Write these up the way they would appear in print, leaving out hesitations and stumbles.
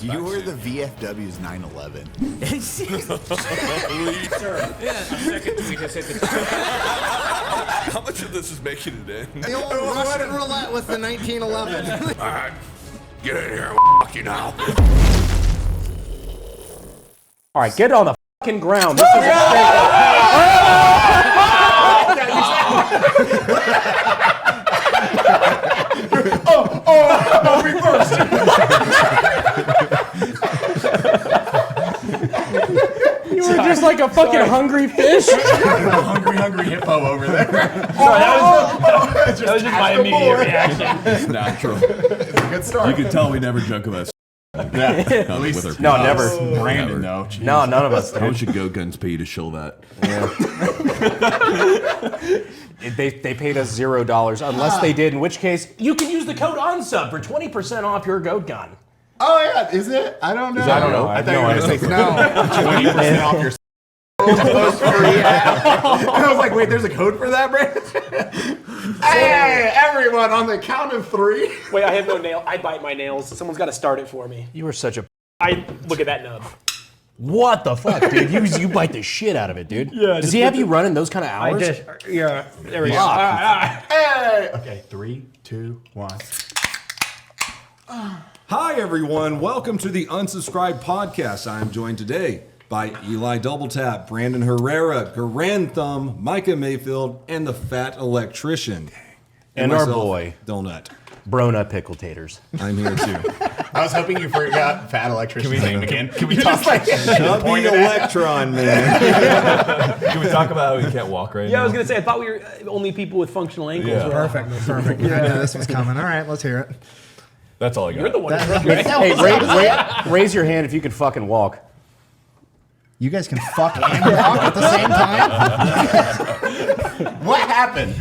You were the VFW's 9/11. Second tweet has hit the How much of this is making it in? The old Russian roulette with the 1911. All right, get in here. I'll fuck you now. All right, get on the fucking ground. This is reversed. You were just like a fucking hungry fish. hungry hippo over there. That was just my immediate reaction. It's natural. It's a good story. You can tell we never joke about Yeah, at least with our No, never. Brandon, though. Jeez. No, none of us. How much should Go Guns pay you to shill that? They paid us $0 unless they did, in which case you can use the code UNSUB for 20% off your goat gun. Oh, yeah, is it? I don't know. I don't know. I thought no you were going to say no. 20% off your free I was like, wait, there's a code for that, Brandon? Hey, everyone, on the count of 3. Wait, I have no nail. I bite my nails. Someone's got to start it for me. You were such a... I look at that nub. What the fuck, dude? You bite the shit out of it, dude. Yeah. Does he have you running those kind of hours? I did. Yeah. There we go. Hey. Okay, 3, 2, 1. Hi, everyone. Welcome to the Unsubscribed Podcast. I am joined today by Eli Double Tap, Brandon Herrera, Garand Thumb, Micah Mayfield, and the Fat Electrician. And our boy, Donut. Brona Pickle Taters. I'm here too. I was hoping you forgot Fat Electrician's name again. Can we talk about Chubby Electron, man? Can we talk about how he can't walk right now? Yeah, I was gonna say. I thought we were only people with functional ankles. Yeah. Right? Perfect. Yeah, this was coming. All right, let's hear it. That's all I got. You're the one. Hey, raise your hand if you can fucking walk. You guys can fuck and walk at the same time? What happened?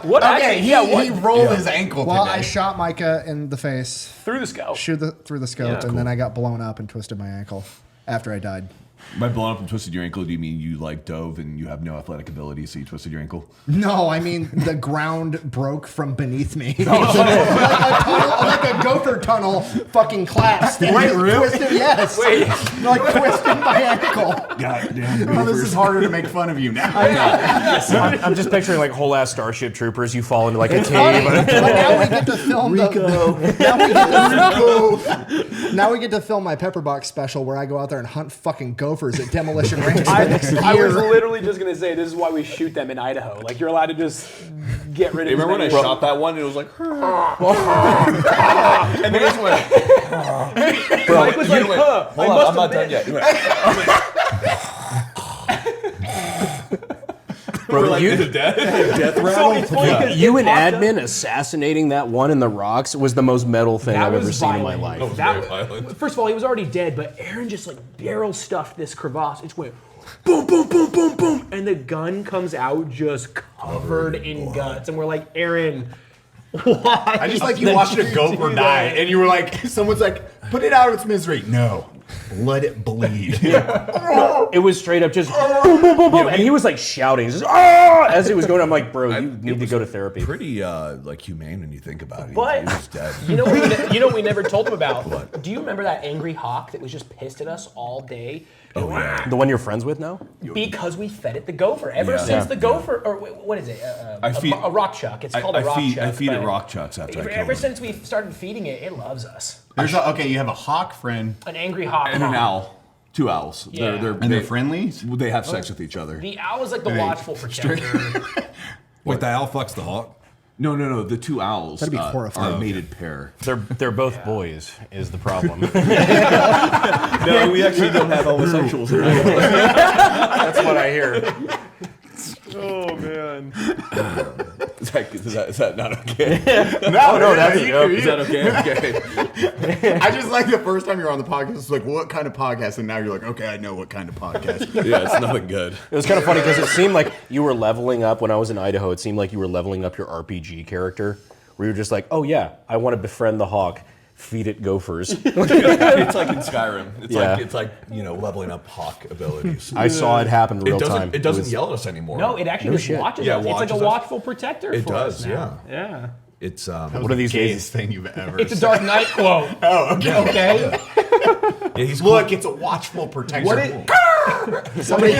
What Okay, actually- he rolled his ankle Well, today. I shot Micah in the face Through the scope. through the scope, and then I got blown up and twisted my ankle after I died. By blowing up and twisted your ankle, do you mean you like dove and you have no athletic ability, so you twisted your ankle? No, I mean the ground broke from beneath me. like a gopher tunnel fucking collapsed. And twisted, yes. Wait. Like twisted my ankle. Goddamn. Oh, this is harder to make fun of you now. I'm just picturing like whole ass Starship Troopers. You fall into like a Funny, cave. but now we get to film now we get to film my Pepperbox special where I go out there and hunt fucking gophers at Demolition Range for the next year. I was literally just gonna say this is why we shoot them in Idaho. Like you're allowed to just get rid of. Remember when I shot that one? It was like, and then it just went. Mike was like, huh. Hold on, I'm not done yet. Bro, Like, is it death? Death rattle? So it's funny 'cause you it and popped up- admin assassinating that one in the rocks was the most metal thing That I've ever was seen in my violent. life. That very violent. First of all, he was already dead, but Aaron just like barrel stuffed this crevasse. It just went boom, boom, boom, boom, boom, and the gun comes out just covered in guts, and we're like, Aaron, why? I just like you watched a gopher die, and you were like, someone's like, put it out of its misery. No, let it bleed. It was straight up just boom, boom, boom, boom, and he was like shouting just, "Ah!" as it was going. I'm like, bro, you need to go to therapy. Pretty like humane when you think about it. But he was dead. you know what we never told him about? What? Do you remember that angry hawk that was just pissed at us all day? Oh yeah. The one you're friends with now? Because we fed it the gopher. Ever Yeah. since Yeah. the gopher, or what is it? I feed- a rock chuck. It's called a rock chuck. I feed it but rock chucks after I kill Ever them. since we started feeding it, it loves us. Okay, you have a hawk friend, An angry hawk. And an owl. 2 owls. Yeah. and they're friendly. They have sex with each other. The owl is like the watchful protector. Wait, the owl fucks the hawk? No. The 2 owls That'd be are horrifying. a mated pair. They're both boys is the problem. No, we actually don't have homosexuals in our That's what I hear. Oh man. Is that not okay? No, that's a joke. Is that okay? Okay. I just like the first time you were on the podcast, it's like, what kind of podcast? And now you're like, okay, I know what kind of podcast. Yeah, it's nothing good. It was kind of funny because it seemed like you were leveling up when I was in Idaho. It seemed like you were leveling up your RPG character, where you were just like, oh yeah, I want to befriend the hawk, feed it gophers. It's like in Skyrim. Yeah. It's like leveling up hawk abilities. I saw it happen real time. It doesn't was- yell at us anymore. No, it actually No just shit. watches Yeah, us. It's like a watches us. watchful protector. It for does, us now. Yeah. It's One of these Gayest days. thing you've ever It's a said. Dark Knight quote. Oh, okay. Okay. Yeah, he's Look, it's a watchful protection. What is, Somebody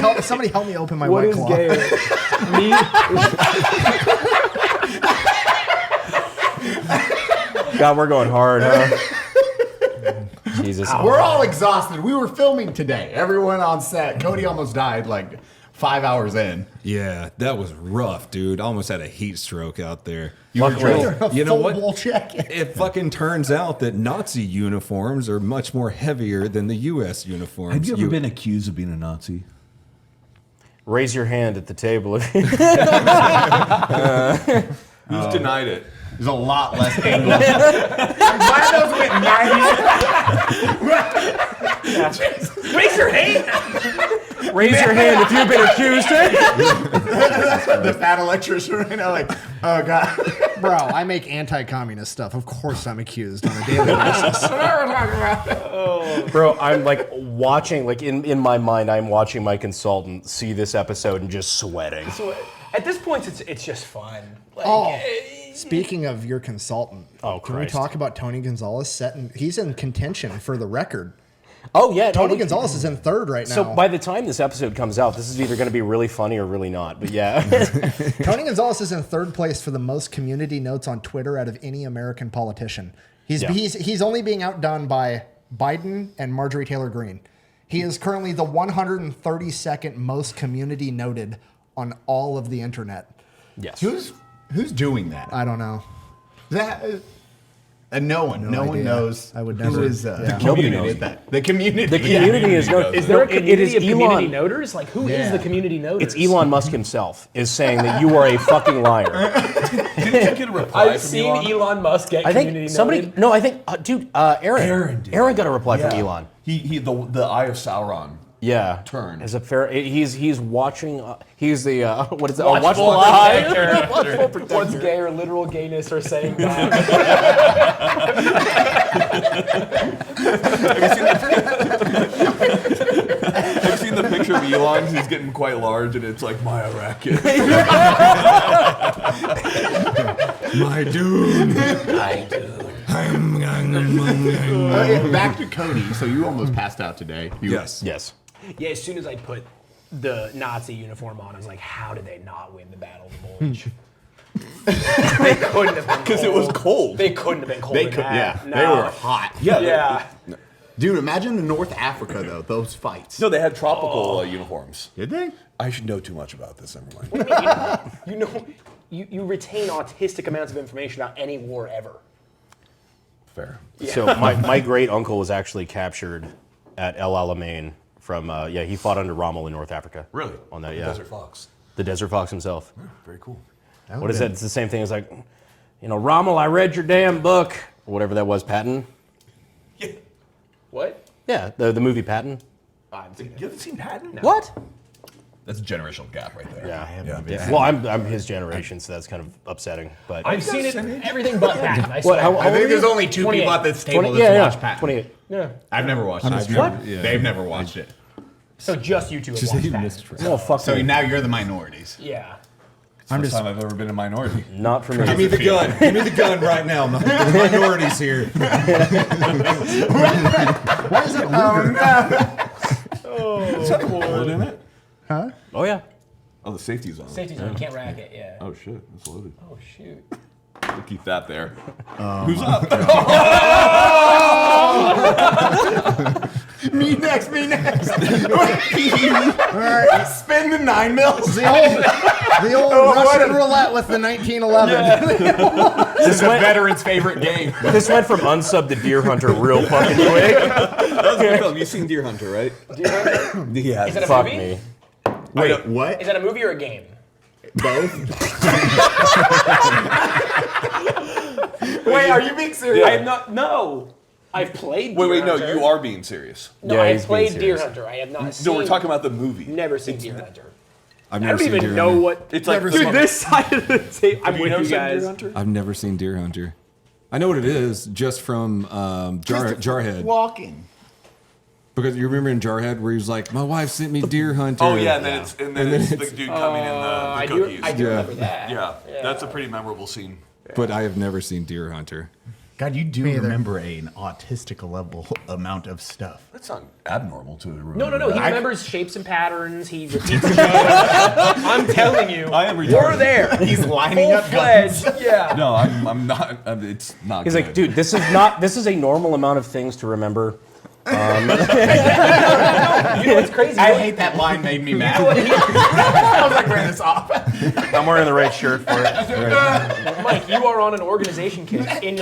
help me open my what White is Claw. gayer? Me? God, we're going hard, huh? Jesus. We're all exhausted. We were filming today. Everyone on set. Cody almost died like 5 hours in. Yeah, that was rough, dude. I almost had a heat stroke out there. A You know full what? wool jacket. It fucking turns out that Nazi uniforms are much more heavier than the U.S. uniforms. Have you ever been accused of being a Nazi? Raise your hand at the table. Who's denied it? There's a lot less angle. I'm glad those went 90. Raise your hand. Raise your hand if you've been accused. The Fat Electrician right now, like, oh god. Bro, I make anti-communist stuff. Of course I'm accused on a daily basis. Bro, I'm like watching, like in my mind, I'm watching my consultant see this episode and just sweating. So at this point, it's just fun. Like, Oh, speaking of your consultant, Oh, can we Christ. talk about Tony Gonzalez? He's in contention for the record. Oh yeah, Tony Gonzalez is in third right now. So by the time this episode comes out, this is either going to be really funny or really not. But yeah, Tony Gonzalez is in third place for the most community notes on Twitter out of any American politician. He's only being outdone by Biden and Marjorie Taylor Greene. He is currently the 132nd most community noted on all of the internet. yes. Who's doing that? I don't know. No one idea. knows. I would who never- is yeah. Nobody community knows. did that. The community. The community is no. is there a community it is of community Elon. noters? Like, who is the community noters? It's Elon Musk himself is saying that you are a fucking liar. Didn't you get a reply I've from seen Elon? Elon Musk get I community think somebody. noted. No, I think dude, Aaron. Aaron did. Aaron got a reply from Yeah. Elon. He the Eye of Sauron. Yeah, Turn. Is a fair. He's watching. He's the what is it? Watchful eye. protector. Watchful protector. What's gay or literal gayness or saying that? Have you seen the picture of Elon? He's getting quite large, and it's like Maya Racket. My dude. Back to Cody. So you almost passed out today. Yes. Yes. Yeah, as soon as I put the Nazi uniform on, I was like, how did they not win the Battle of the Bulge? They couldn't have been Because it was cold. They couldn't have been cold. They could. Yeah. No. They were hot. Yeah. Dude, imagine in North Africa though. Those fights. No, they had tropical uniforms. Did they? I should know too much about this. Never mind. You know, you retain autistic amounts of information about any war ever. Fair. So my great uncle was actually captured at El Alamein from he fought under Rommel in North Africa. Really? On that, yeah. Desert Fox. The Desert Fox himself. Very cool. What is that? It's the same thing as like, Rommel, I read your damn book. Or whatever that was, Patton. Yeah. What? Yeah, the movie Patton. You haven't seen Patton? What? That's a generational gap right there. Yeah, I haven't. Yeah. Well, I'm his generation, so that's kind of upsetting. But I've seen it, everything but Patton. I What, swear. how I think old there's are you? only two people at this table 20, that watch Patton. 28. Yeah. I've never watched it. They've never watched it. So just you two have watched Patton. No, fuck So me. now you're the minorities. Yeah. First time I've ever been a minority. Not for me. Give me the gun. Give me the gun right now. The minorities here. Why is it Luger? Is that a bullet in it? Oh, yeah. Oh, the safety's on. Safety zone, you can't rack it, yeah. Oh shit, it's loaded. Oh, shoot. We'll keep that there. Who's up? Me next. All right, spin the 9 mils. The old Russian roulette with the 1911. This is a veteran's favorite game. This went from unsub to deer hunter real fucking quick. That was a good film. You've seen Deer Hunter, right? Deer Hunter? Yeah. Is that a Fuck movie? me. Wait, what? Is that a movie or a game? Both? Wait, are you being serious? I have not. No. I've played. Wait, Deer no, Hunter. you are being serious. No, Yeah, I he's have being played Deer serious. Hunter. I have not seen. No, we're talking about the movie. Never seen Deer Hunter. I've I never don't seen even Deer know Hunter. what. It's like Dude, this side of the table. I'm Have you with never you seen guys. Deer Hunter? I've never seen Deer Hunter. I know what it is just from Jarhead. Walking. Because you remember in Jarhead where he was like, my wife sent me Deer Hunter. Oh yeah, and then it's the dude coming in I the do. cookies. I do Yeah. remember that. Yeah, that's a pretty memorable scene. But I have never seen Deer Hunter. God, you do either. remember an autistic level amount of stuff. That's not abnormal to remember. No. He remembers shapes and patterns. He repeats the I'm telling you. I am retarded. We're there. He's lining up guns. Full-fledged. Yeah. No, I'm not. It's not. He's good. like, dude, this is a normal amount of things to remember. You know what's crazy? I hate that line. Made me mad. I was like, wearing this off. I'm wearing the right shirt for it. Mike, you are on an organization kit in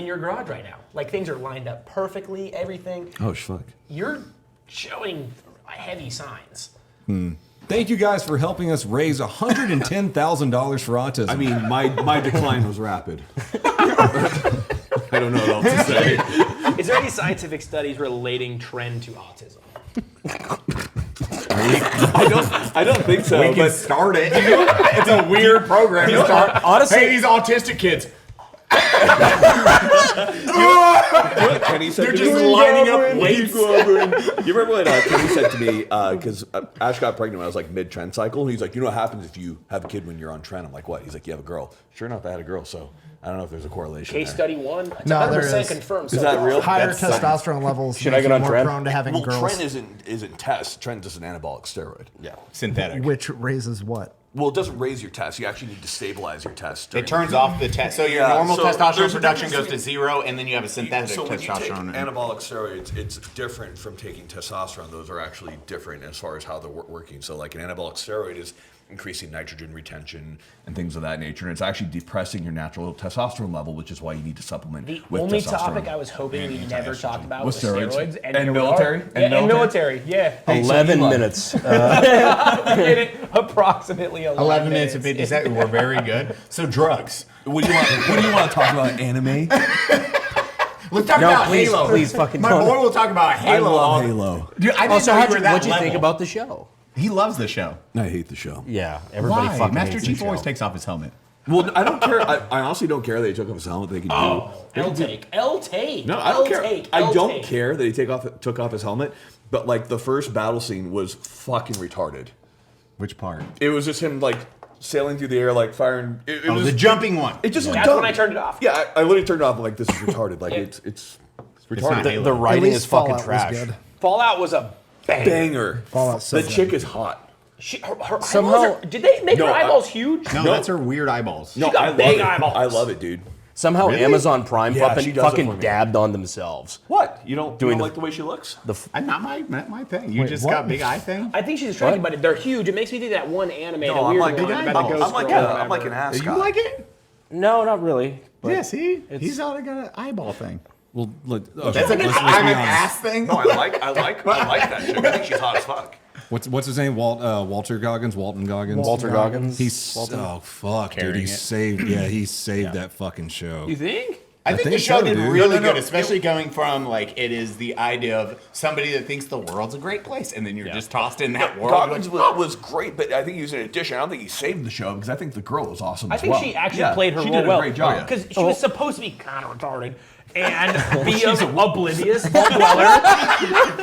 your garage right now. Like things are lined up perfectly, everything. Oh, fuck. You're showing heavy signs. Thank you guys for helping us raise $110,000 for autism. I mean, my decline was rapid. I don't know what else to say. Is there any scientific studies relating trend to autism? I don't think so. We can start it. It's a weird program to start. honestly- Hey, these autistic kids. Kenny said They're to just me, lining up weights. You remember what Kenny said to me, because Ash got pregnant when I was like mid-trend cycle. He's like, you know what happens if you have a kid when you're on trend? I'm like, what? He's like, you have a girl. Sure enough, I had a girl, so I don't know if there's a correlation Case there. study 1. It's No, there 100% is. confirmed. Is that real? Higher That's- testosterone levels Should make I get you on more trend? prone to having Well, girls. Tren isn't test. Tren is an anabolic steroid. Yeah, synthetic. Which raises what? Well, it doesn't raise your test. You actually need to stabilize your test. It turns off the test. So your Yeah, normal so testosterone there's a production difference goes to zero, and then you have a synthetic So when you take testosterone. anabolic steroids, it's different from taking testosterone. Those are actually different as far as how they're working. So like an anabolic steroid is increasing nitrogen retention and things of that nature. And it's actually depressing your natural testosterone level, which is why you need to supplement The with only testosterone. topic I was hoping we never talked about was steroids. steroids. And here we military? are. And Yeah, and military? military, yeah. 11 minutes. We did it approximately 11 minutes of 50 seconds. We're very good. So drugs. What do you want to talk about? Anime? Let's talk No, about please, Halo. please fucking My don't. boy will talk about Halo. love Halo. Dude, I didn't Also, know you what'd were you that think level. about the show? He loves the show. I hate the show. Yeah, everybody Why? fucking Master hates Chief the always show. takes off his helmet. Well, I don't care. I honestly don't care that he took off his helmet. They can do. L-take. L-take. No, I don't care. L-take. I don't L-take. care that he took off his helmet. But like the first battle scene was fucking retarded. Which part? It was just him like sailing through the air, like firing. It Oh, was the jumping one. It just was That's dumb. when I turned it off. Yeah, I literally turned it off. I'm like, this is retarded. Like it's retarded. not Halo. The At writing least is fucking Fallout was trash. good. Fallout was a bang. Banger. Fallout's so The good. chick is hot. Her Somehow- eyeballs are, did they make No, her I- eyeballs huge? No, that's her weird eyeballs. No, got I love big it. eyeballs. I love it, dude. Somehow Really? Amazon Prime Yeah, she does it for fucking me. dabbed on themselves. What? You don't Doing the- like the way she looks? Not my thing. You Wait, just what? got big eye thing? I think she's attractive, but they're huge. It makes me think of that one anime, the No, I'm weird like, one about the ghost I'm like, girl or I'm like an whatever. ascot. You like it? No, not really. Yeah, see? He's already got an eyeball thing. Well, look, That's like let's be I'm an honest. ass thing? No, I like that chick. I think she's hot as fuck. What's his name? Walter Goggins? Walton Goggins? Walter Goggins. He's oh fuck, dude. Carrying He it. saved that fucking show. You think? I think think the show so, did dude. really No, no, good, no. especially going from like it is the idea of somebody that thinks the world's a great place, and then you're just tossed in that world. Goggins was great, but I think he was an addition. I don't think he saved the show because I think the girl was awesome I as think well. she actually Yeah, played her she role did well. a great job. Because she was supposed to be kind of retarded and be oblivious, vault dweller.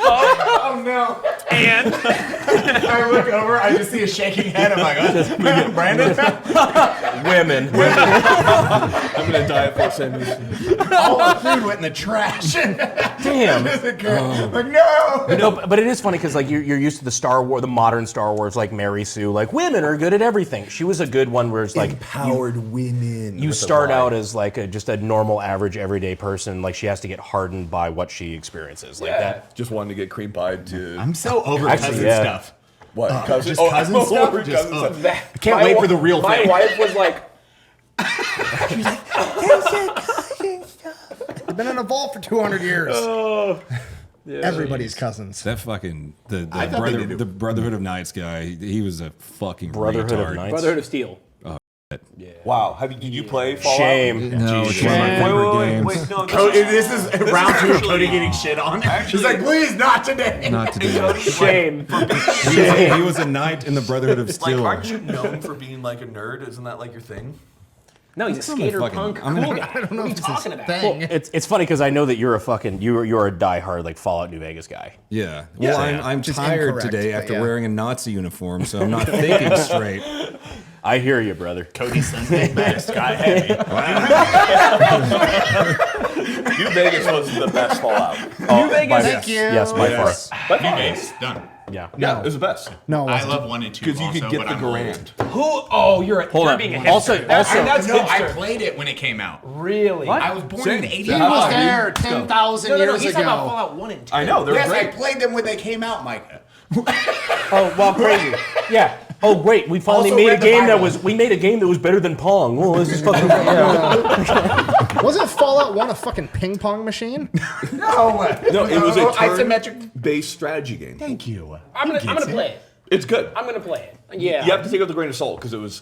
Oh no! And I look over, I just see a shaking head. I'm like, oh, Brandon. Women. I'm gonna die for sandwich. All the food went in the trash. Damn. Like no. No, but it is funny because like you're used to the Star Wars, the modern Star Wars, like Mary Sue, like women are good at everything. She was a good one where it's like Empowered women. you with a start Y. out as like just a normal, average, everyday person. Like she has to get hardened by what she experiences. Like that. Just wanted to get cream pied to I'm so over Actually, cousin yeah. stuff. what? Cousin? Just cousin I'm stuff? over Just, cousin stuff. I can't wait for the real my thing. wife was like, It's been in a vault for 200 years. Everybody's cousins. That fucking the I thought they brother did it. the Brotherhood of Nights guy. He was a fucking Brotherhood of retard. Nights. Brotherhood of Steel. Wow. Did you play Fallout? Shame. No, it's Jesus. one of my favorite games. Wait, no. Cody, this is round 2 of Cody getting shit on. He's like, please, not today. Not today. Shame. He was a knight in the Brotherhood of Like, Steel. aren't you known for being like a nerd? Isn't that like your thing? No, he's a skater fucking- punk I mean, cool guy. I don't know What are you if it's talking a about? thing. It's funny because I know that you're a fucking you're a diehard like Fallout New Vegas guy. Yeah. Well, I'm Just tired incorrect, today but after yeah. wearing a Nazi uniform, so I'm not thinking straight. I hear you, brother. Cody Sunday best. Got heavy. New Vegas was the best Fallout. New Vegas. Thank you. Yes, by far. New Vegas. Done. Yeah. Yeah, it was the best. No, it I wasn't. love 1 and 2 Because you also, could get but the I'm old. Garand. Who? Oh, you're Hold on. being a hipster. Also- that's No, I hipster. played it when it came out. Really? I was born in the 80s. He was there 10,000 years He's talking about ago. Fallout 1 and 2. I know, they're Yes, I great. played them when they came out, Micah. Oh, well, crazy. Yeah. Oh, great. We finally Also made a read the game that Bible. was. We made a game that was better than Pong. Well, this is fucking. Wasn't Fallout 1 a fucking ping pong machine? No, it was a isometric. turn-based strategy game. Thank you. I'm gonna play it. It's good. I'm gonna play it. Yeah. You have to take it with a grain of salt because it was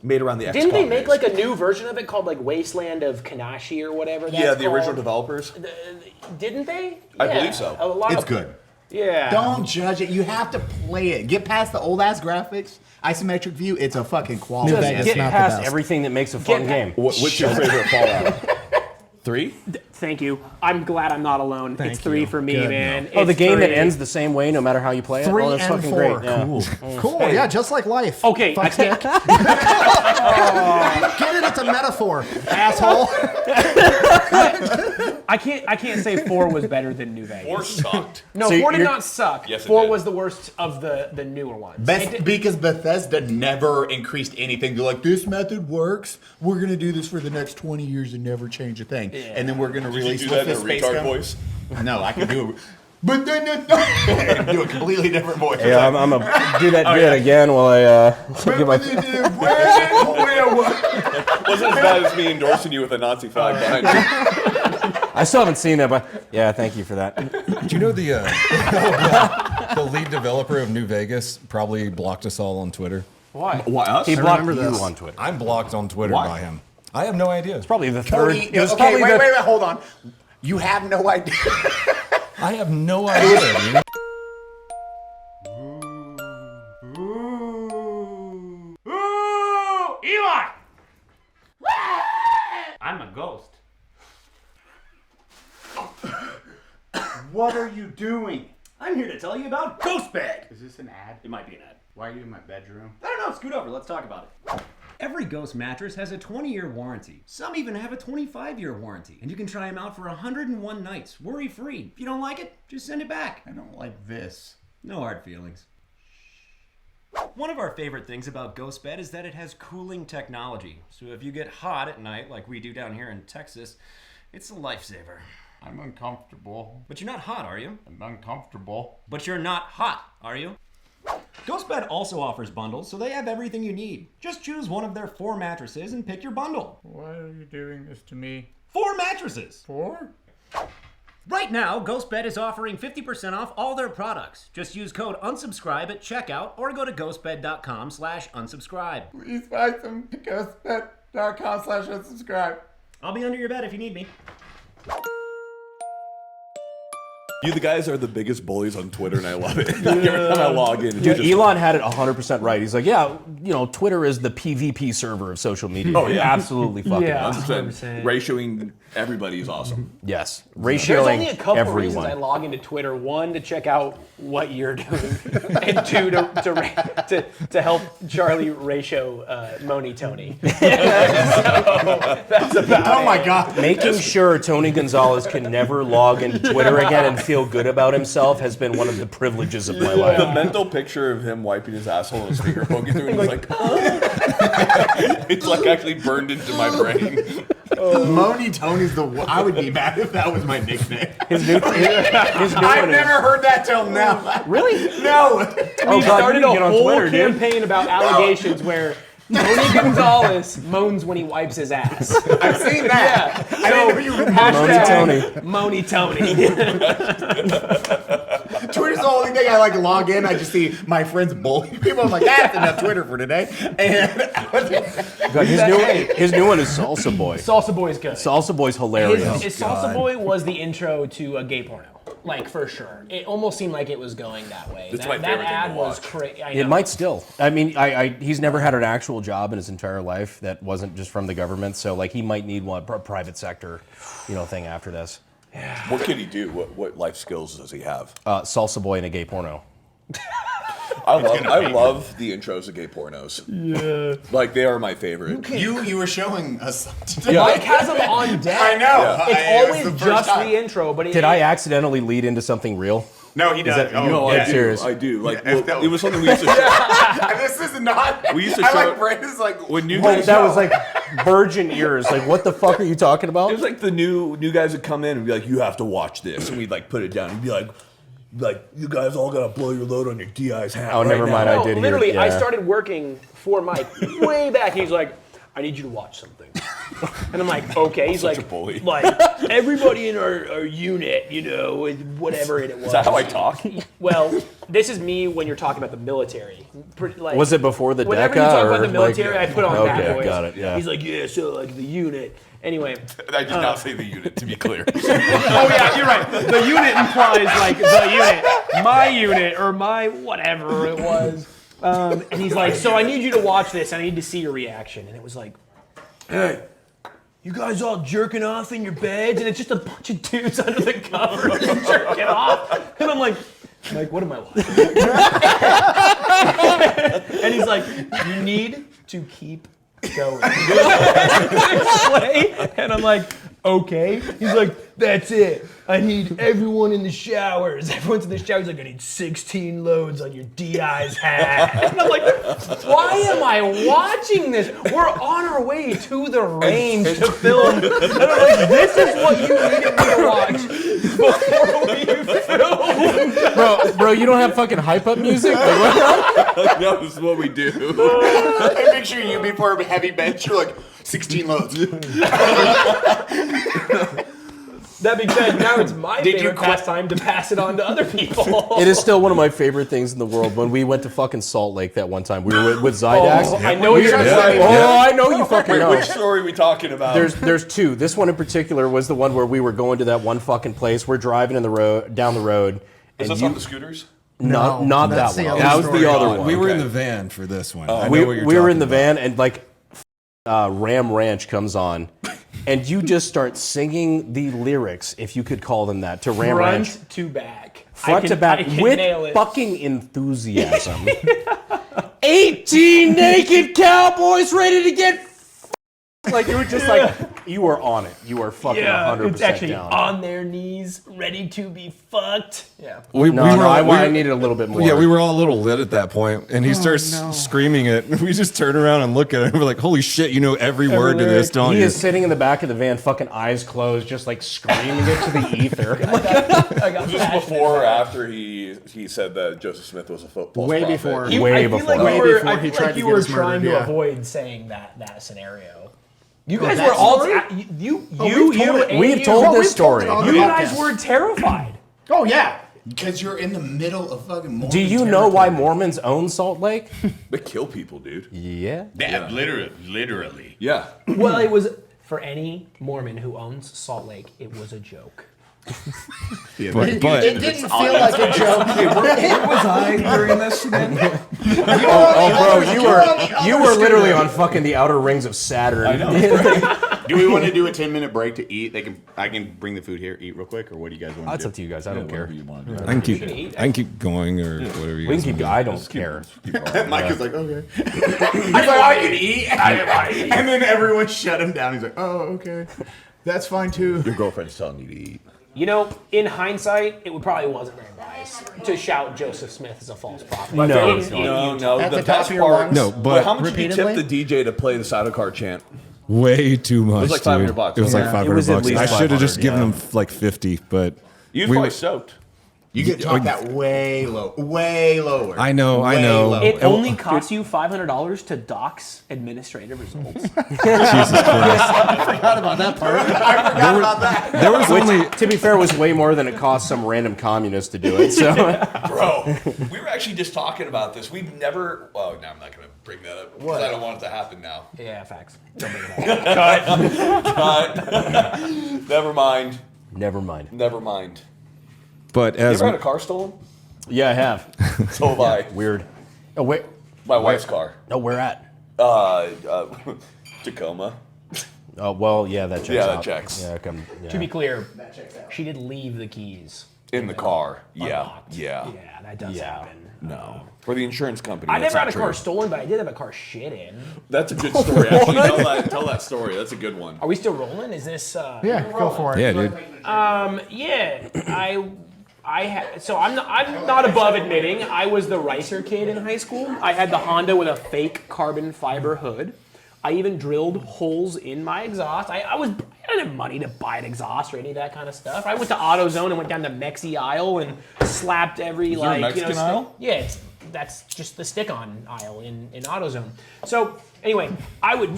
made around the XCOM Didn't they make days. like a new version of it called like Wasteland of Kanashi or whatever? That's Yeah, the original called? developers. Didn't they? I Yeah. believe so. A lot It's of, good. Yeah. Don't judge it. You have to play it. Get past the old ass graphics, isometric view. It's a fucking quality. New Just Vegas, get not the past best. everything that makes a fun game. What's your favorite Fallout? 3? Thank you. I'm glad I'm not alone. It's 3 for me, Good. man. Oh, the It's game that 3. ends the same way no matter how you play it? 3 Oh, that's and fucking 4. great. Yeah. Cool. Cool. Yeah, just like life. Okay, Fuck stick. Get it? It's a metaphor, asshole. I can't say 4 was better than New Vegas. 4 sucked. No, So 4 did you're- not suck. Yes, it 4 did. was the worst of the newer ones. Because Bethesda never increased anything. They're like, this method works. We're going to do this for the next 20 years and never change a thing. Yeah. And then we're going to Did you release do with that in the a space retard gun. voice? No, I can do it. But then do a completely different voice. Yeah, I'm gonna do that bit again while I get my. Wasn't as bad as me endorsing you with a Nazi flag behind you. I still haven't seen it, but yeah, thank you for that. Do you know the the lead developer of New Vegas probably blocked us all on Twitter? Why? Why us? He blocked remember you this. on Twitter. I'm blocked on Twitter Why? by him. I have no idea. Probably the third. Cody, It was okay, probably wait, the. wait, hold on. You have no idea. I have no idea. dude. Eli! I'm a ghost. What are you doing? I'm here to tell you about GHOSTBED. Is this an ad? It might be an ad. Why are you in my bedroom? I don't know, scoot over, let's talk about it. Every Ghost mattress has a 20-year warranty. Some even have a 25-year warranty. And you can try them out for 101 nights, worry-free. If you don't like it, just send it back. I don't like this. No hard feelings. One of our favorite things about GHOSTBED is that it has cooling technology. So if you get hot at night, like we do down here in Texas, it's a lifesaver. I'm uncomfortable. But you're not hot, are you? I'm uncomfortable. But you're not hot, are you? GHOSTBED also offers bundles, so they have everything you need. Just choose one of their 4 mattresses and pick your bundle. Why are you doing this to me? 4 mattresses! 4? Right now, GHOSTBED is offering 50% off all their products. Just use code UNSUBSCRIBE at checkout or go to ghostbed.com/unsubscribe. Please buy some ghostbed.com/unsubscribe. I'll be under your bed if you need me. You the guys are the biggest bullies on Twitter, and I love it. Every time I log in, it's Dude, just- Elon had it 100% right. He's like, yeah, you know, Twitter is the PvP server of social media. Oh, yeah. Absolutely fucking Yeah. awesome. 100%. Ratioing everybody is awesome. Yes. There's Ratioing only a couple reasons I everyone. log into Twitter. 1, to check out what you're doing, and 2, to help Charlie ratio Moany Tony. So, that's about Oh my it. god. Making sure Tony Gonzalez can never log into Twitter again and feel good about himself has been one of the privileges of my life. The mental picture of him wiping his asshole and his finger poking through, and he's like, it's like actually burned into my brain. Moany Tony's the one. I would be mad if that was my nickname. His new one is. heard that till now. Really? No. Oh, We God, you started need to a get on whole Twitter, dude. campaign about allegations where Tony Gonzalez moans when he wipes his ass. I've seen that. Yeah. I didn't know you were Hashtag Moany Tony. Twitter's the only thing I like log in. I just see my friends bullying people. I'm like, that's enough Twitter for today. And God, his new one is Salsa Boy. Salsa Boy's good. Salsa Boy's hilarious. His Salsa Boy was the intro to a gay porno. Like, for sure. It almost seemed like it was going that way. It's that my favorite thing ad to was watch. crazy. It might still. I mean, he's never had an actual job in his entire life that wasn't just from the government. So, like, he might need one private sector, thing after this. What can he do? What life skills does he have? Salsa Boy in a gay porno. I love the intros of gay pornos. Yeah. Like, they are my favorite. You were showing us today. Mike has them on deck. I know. It's It was always the first just time. the intro, but Did I accidentally lead into something real? No, he does. No, yeah. Serious. I do. Like, Yeah, well, it was something we used to show. This is not. We used to I show- like Brandon's like When new Well, guys that was like virgin ears. Like, what the fuck are you talking It about? was like the new guys would come in and be like, "You have to watch this," and we'd like put it down and be like, "You guys all gotta blow your load on your DI's hat." Oh, right never now." mind. I did hear. literally, I yeah. started working for Mike way back. He's like, I need you to watch something. And I'm like, okay. He's Such like, a bully. like everybody in our unit, you know, with whatever it was. Is that how I talk? Well, this is me when you're talking about the military. Like, Was it before the whenever DECA? you talk about or the military, like, I put on okay, that voice. got it. Yeah. He's like, yeah, so like the unit. Anyway. I did not say the unit, to be clear. Oh yeah, you're right. The unit implies like the unit, my unit, or my whatever it was. And he's like, so I need you to watch this. I need to see your reaction. And it was like, hey, you guys all jerking off in your beds? And it's just a bunch of dudes under the covers jerking off. And I'm like, what am I watching? And he's like, you need to keep going. And I'm like, okay. He's like, that's it. I need everyone in the showers. Everyone's in the showers. Like, I need 16 loads on your DI's hat. And I'm like, why am I watching this? We're on our way to the range to film. And I'm like, this is what you needed me to watch before we film. Bro, you don't have fucking hype up music? Like, what? That was what we do. I picture you before a heavy bench. You're like 16 loads. That being said, now it's my Did you favorite quit? pastime to pass it on to other people. It is still one of my favorite things in the world. When we went to fucking Salt Lake that one time, we were with Zydax. Oh, I know what you're Yeah. saying. Oh, I know you fucking Wait, know. which story are we talking about? There's two. This one in particular was the one where we were going to that one fucking place. We're driving down the road. Is And this on the scooters? not No, that that's the one. other That was story. the other one. We were in Okay. the van for this one. Oh. I know we what you're we were in talking the about. van and like Ram Ranch comes on, and you just start singing the lyrics, if you could call them that, to Ram Ranch. Front to back. Front to I back can with nail it. fucking enthusiasm. 18 naked cowboys ready to get like you were just like you were on it. You were fucking 100% it's actually down. on their knees, ready to be fucked. Yeah. I needed a little bit more. Yeah, we were all a little lit at that point, and he starts screaming it. And we just turn around and look at it, and we're like, "Holy shit! You know every word to this, don't He you?" is sitting in the back of the van, fucking eyes closed, just like screaming it to the ether. I got Was this passionate before or about after he said that Joseph Smith was a false Way prophet? before. it. Way I feel before. like Way you were, before I he feel tried like to you get were us trying murdered, to yeah. avoid saying that scenario. You Oh, guys that were all story? We have told this story. You guys were terrified. Oh yeah, because you're in the middle of fucking. Mormon Do you know why territory. Mormons own Salt Lake? They kill people, dude. Yeah. Yeah, literally. Yeah. Well, it was for any Mormon who owns Salt Lake. It was a joke. But It didn't feel like a joke. where was I during this? You were literally on fucking the outer rings of Saturn. I know. Do we want to do a 10-minute break to eat? I can bring the food here, eat real quick, or what do you guys want to That's do? up to you guys. I don't care. You want to do. I can keep going or whatever you We guys can keep want. going. I don't care. Mike is like, okay. He's like, I can eat. And then everyone shut him down. He's like, oh, okay. That's fine too. Your girlfriend's telling you to eat. You know, in hindsight, it probably wasn't very wise to shout Joseph Smith as a false prophet. No, No. At The the top best of your part. lungs? No, but how much did you repeatedly? tip the DJ to play the Saddle Car chant? way too much. like dude. $500. It was like Yeah. $500. It was at least I should have just 500, given yeah. him like 50, but You we probably were- soaked. You get talked that way low, way lower. I know. Way lower. It only costs you $500 to dox administrative results. Jesus Christ. Forgot about that part. There was only To be fair, it was way more than it cost some random communist to do it. So Bro, we were actually just talking about this. We've never. Oh, no, I'm not going to bring that up because I don't want it to happen now. Yeah, facts. Don't bring it up. Cut. Never mind. never mind. Never mind. but You as ever had a car stolen? Yeah, I have. So have I. Weird. Oh wait. My wife's car. No, where at? Tacoma. Oh well, yeah, that checks Yeah, that out. checks. Yeah, come. Yeah. To be clear, she did leave the keys In the car. Yeah. unlocked. Yeah. Yeah, that does happen. No. For the insurance company. I that's never had not a car true. stolen, but I did have a car shit in. That's a good story. Actually, tell that story. That's a good one. Are we still rolling? Is this? Yeah, go for it. Yeah, dude. So I'm not above admitting I was the Ricer kid in high school. I had the Honda with a fake carbon fiber hood. I even drilled holes in my exhaust. I didn't have money to buy an exhaust or any of that kind of stuff. I went to AutoZone and went down the Mexi aisle and slapped every there a Mexican aisle? Yeah, that's just the stick-on aisle in AutoZone. So anyway, I was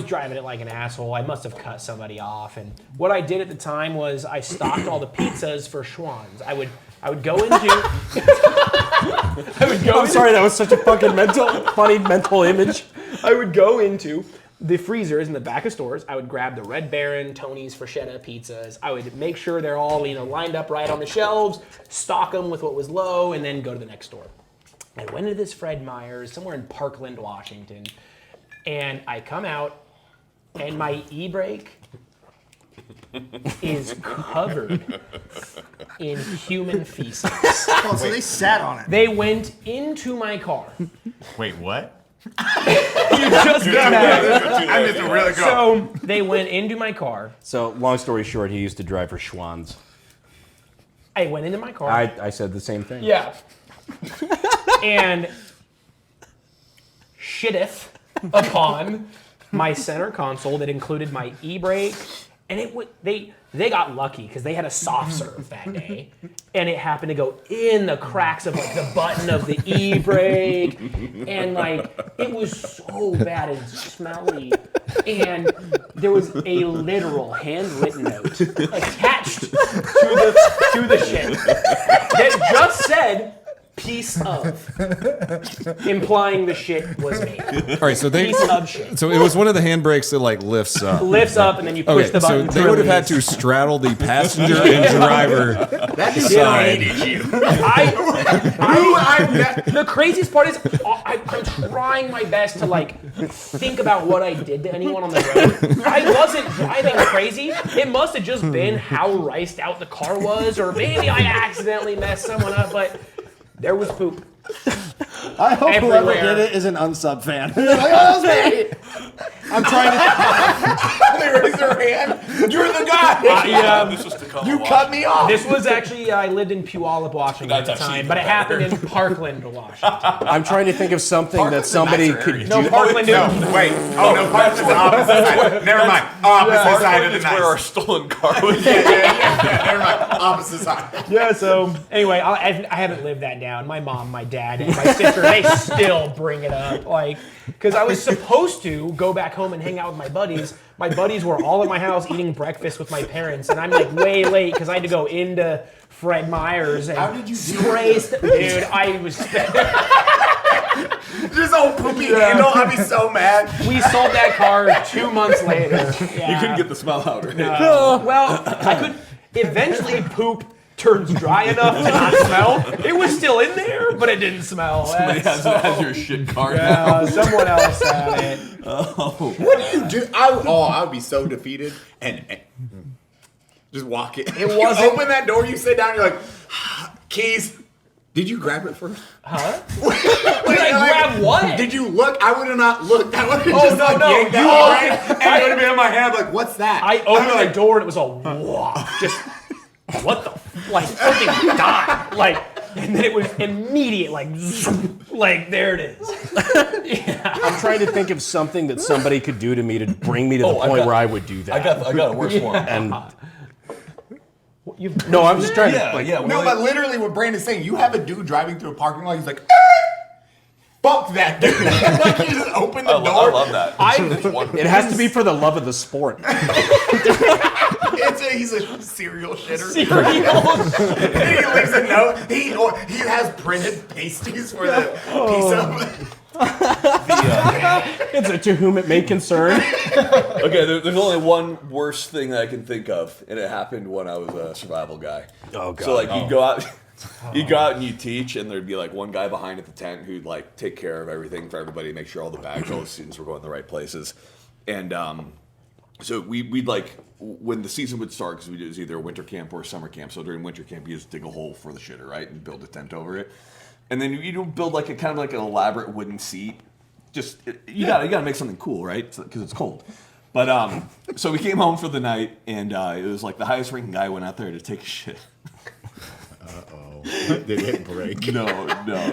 driving it like an asshole. I must have cut somebody off. And what I did at the time was I stocked all the pizzas for Schwann's. I would go into. I'm sorry, that was such a fucking funny mental image. I would go into the freezers in the back of stores. I would grab the Red Baron, Tony's, Freschetta pizzas. I would make sure they're all lined up right on the shelves, stock them with what was low, and then go to the next store. I went into this Fred Meyer's somewhere in Parkland, Washington, and I come out, and my e-brake is covered in human feces. Oh, so they sat on it. They went into my car. Wait, what? You just got that. I missed a really good. So they went into my car. So, long story short, he used to drive for Schwann's. I went into my car. I said the same thing. Yeah. And shitteth upon my center console that included my e-brake, and they got lucky because they had a soft serve that day, and it happened to go in the cracks of the button of the e-brake, and it was so bad and smelly, and there was a literal handwritten note attached to the shit that just said piece of, implying the shit was me. All right, so Piece of shit. so it was one of the handbrakes that lifts up. Lifts up and then you push Okay, the so button. they would have had to straddle the passenger and driver side. The craziest part is I'm trying my best to think about what I did to anyone on the road. I wasn't driving crazy. It must have just been how riced out the car was, or maybe I accidentally messed someone up, but there was poop. I hope whoever Everywhere. did it is an unsub fan. I'm trying to. They raise their hand. You're the guy. This was to come You cut me off. This was actually, I lived in Puyallup, Washington at the That's actually time, but it happened in Parkland, Washington. I'm trying to think of something that somebody could No, do. Parkland, No, wait. Oh no, Parkland's the opposite side. Never mind. Opposite side of the It's where our nice. stolen car was. Yeah. Never mind. Opposite side. Yeah, so anyway, I haven't lived that down. My mom, my dad, and my sister, they still bring it up. Because I was supposed to go back home and hang out with my buddies. My buddies were all at my house eating breakfast with my parents, and I'm way late because I had to go into Fred Meyer's and How did you do spray dude, I was. Just old poopy handle. I'd be so mad. We sold that car 2 months later. Yeah. You couldn't get the smell out, right? Well, I could. Eventually, poop turns dry enough to not smell. It was still in there, but it didn't smell. Somebody has your shit car now. Someone else had it. What do you do? I would be so defeated and just walk it. It You wasn't- open that door, you sit down, you're like, keys. Did you grab it first? Huh? Did I grab what? Did you look? I would have not looked. I would have Oh, just no. yanked that You- off, and it would have been in my hand. Like, what's that? I opened the door and it was all just what the something died and then it was immediate there it is. I'm trying to think of something that somebody could do to me to bring me to the point where I would do that. I got a worse one. And You've no, I'm just trying to No, but literally what Brandon's saying, you have a dude driving through a parking lot, he's like, fuck that dude. You just open the door. I love that. It's wonderful. it has to be for the love of the sport. He's a serial shitter. cereal. He leaves a note. He has printed pasties for the pizza. It's a to whom it may concern. Okay, there's only one worse thing that I can think of, and it happened when I was a survival guy. Oh, God. So you go out, you go out and you teach, and there'd be one guy behind at the tent who'd take care of everything for everybody, make sure all the bags, all the students were going the right places, and So we'd like, when the season would start, because it was either a winter camp or a summer camp. So during winter camp, you just dig a hole for the shitter, right, and build a tent over it. And then you build like a kind of like an elaborate wooden seat. Just you gotta make something cool, right? Because it's cold. But so we came home for the night, and it was like the highest ranking guy went out there to take a shit. Did it break? No,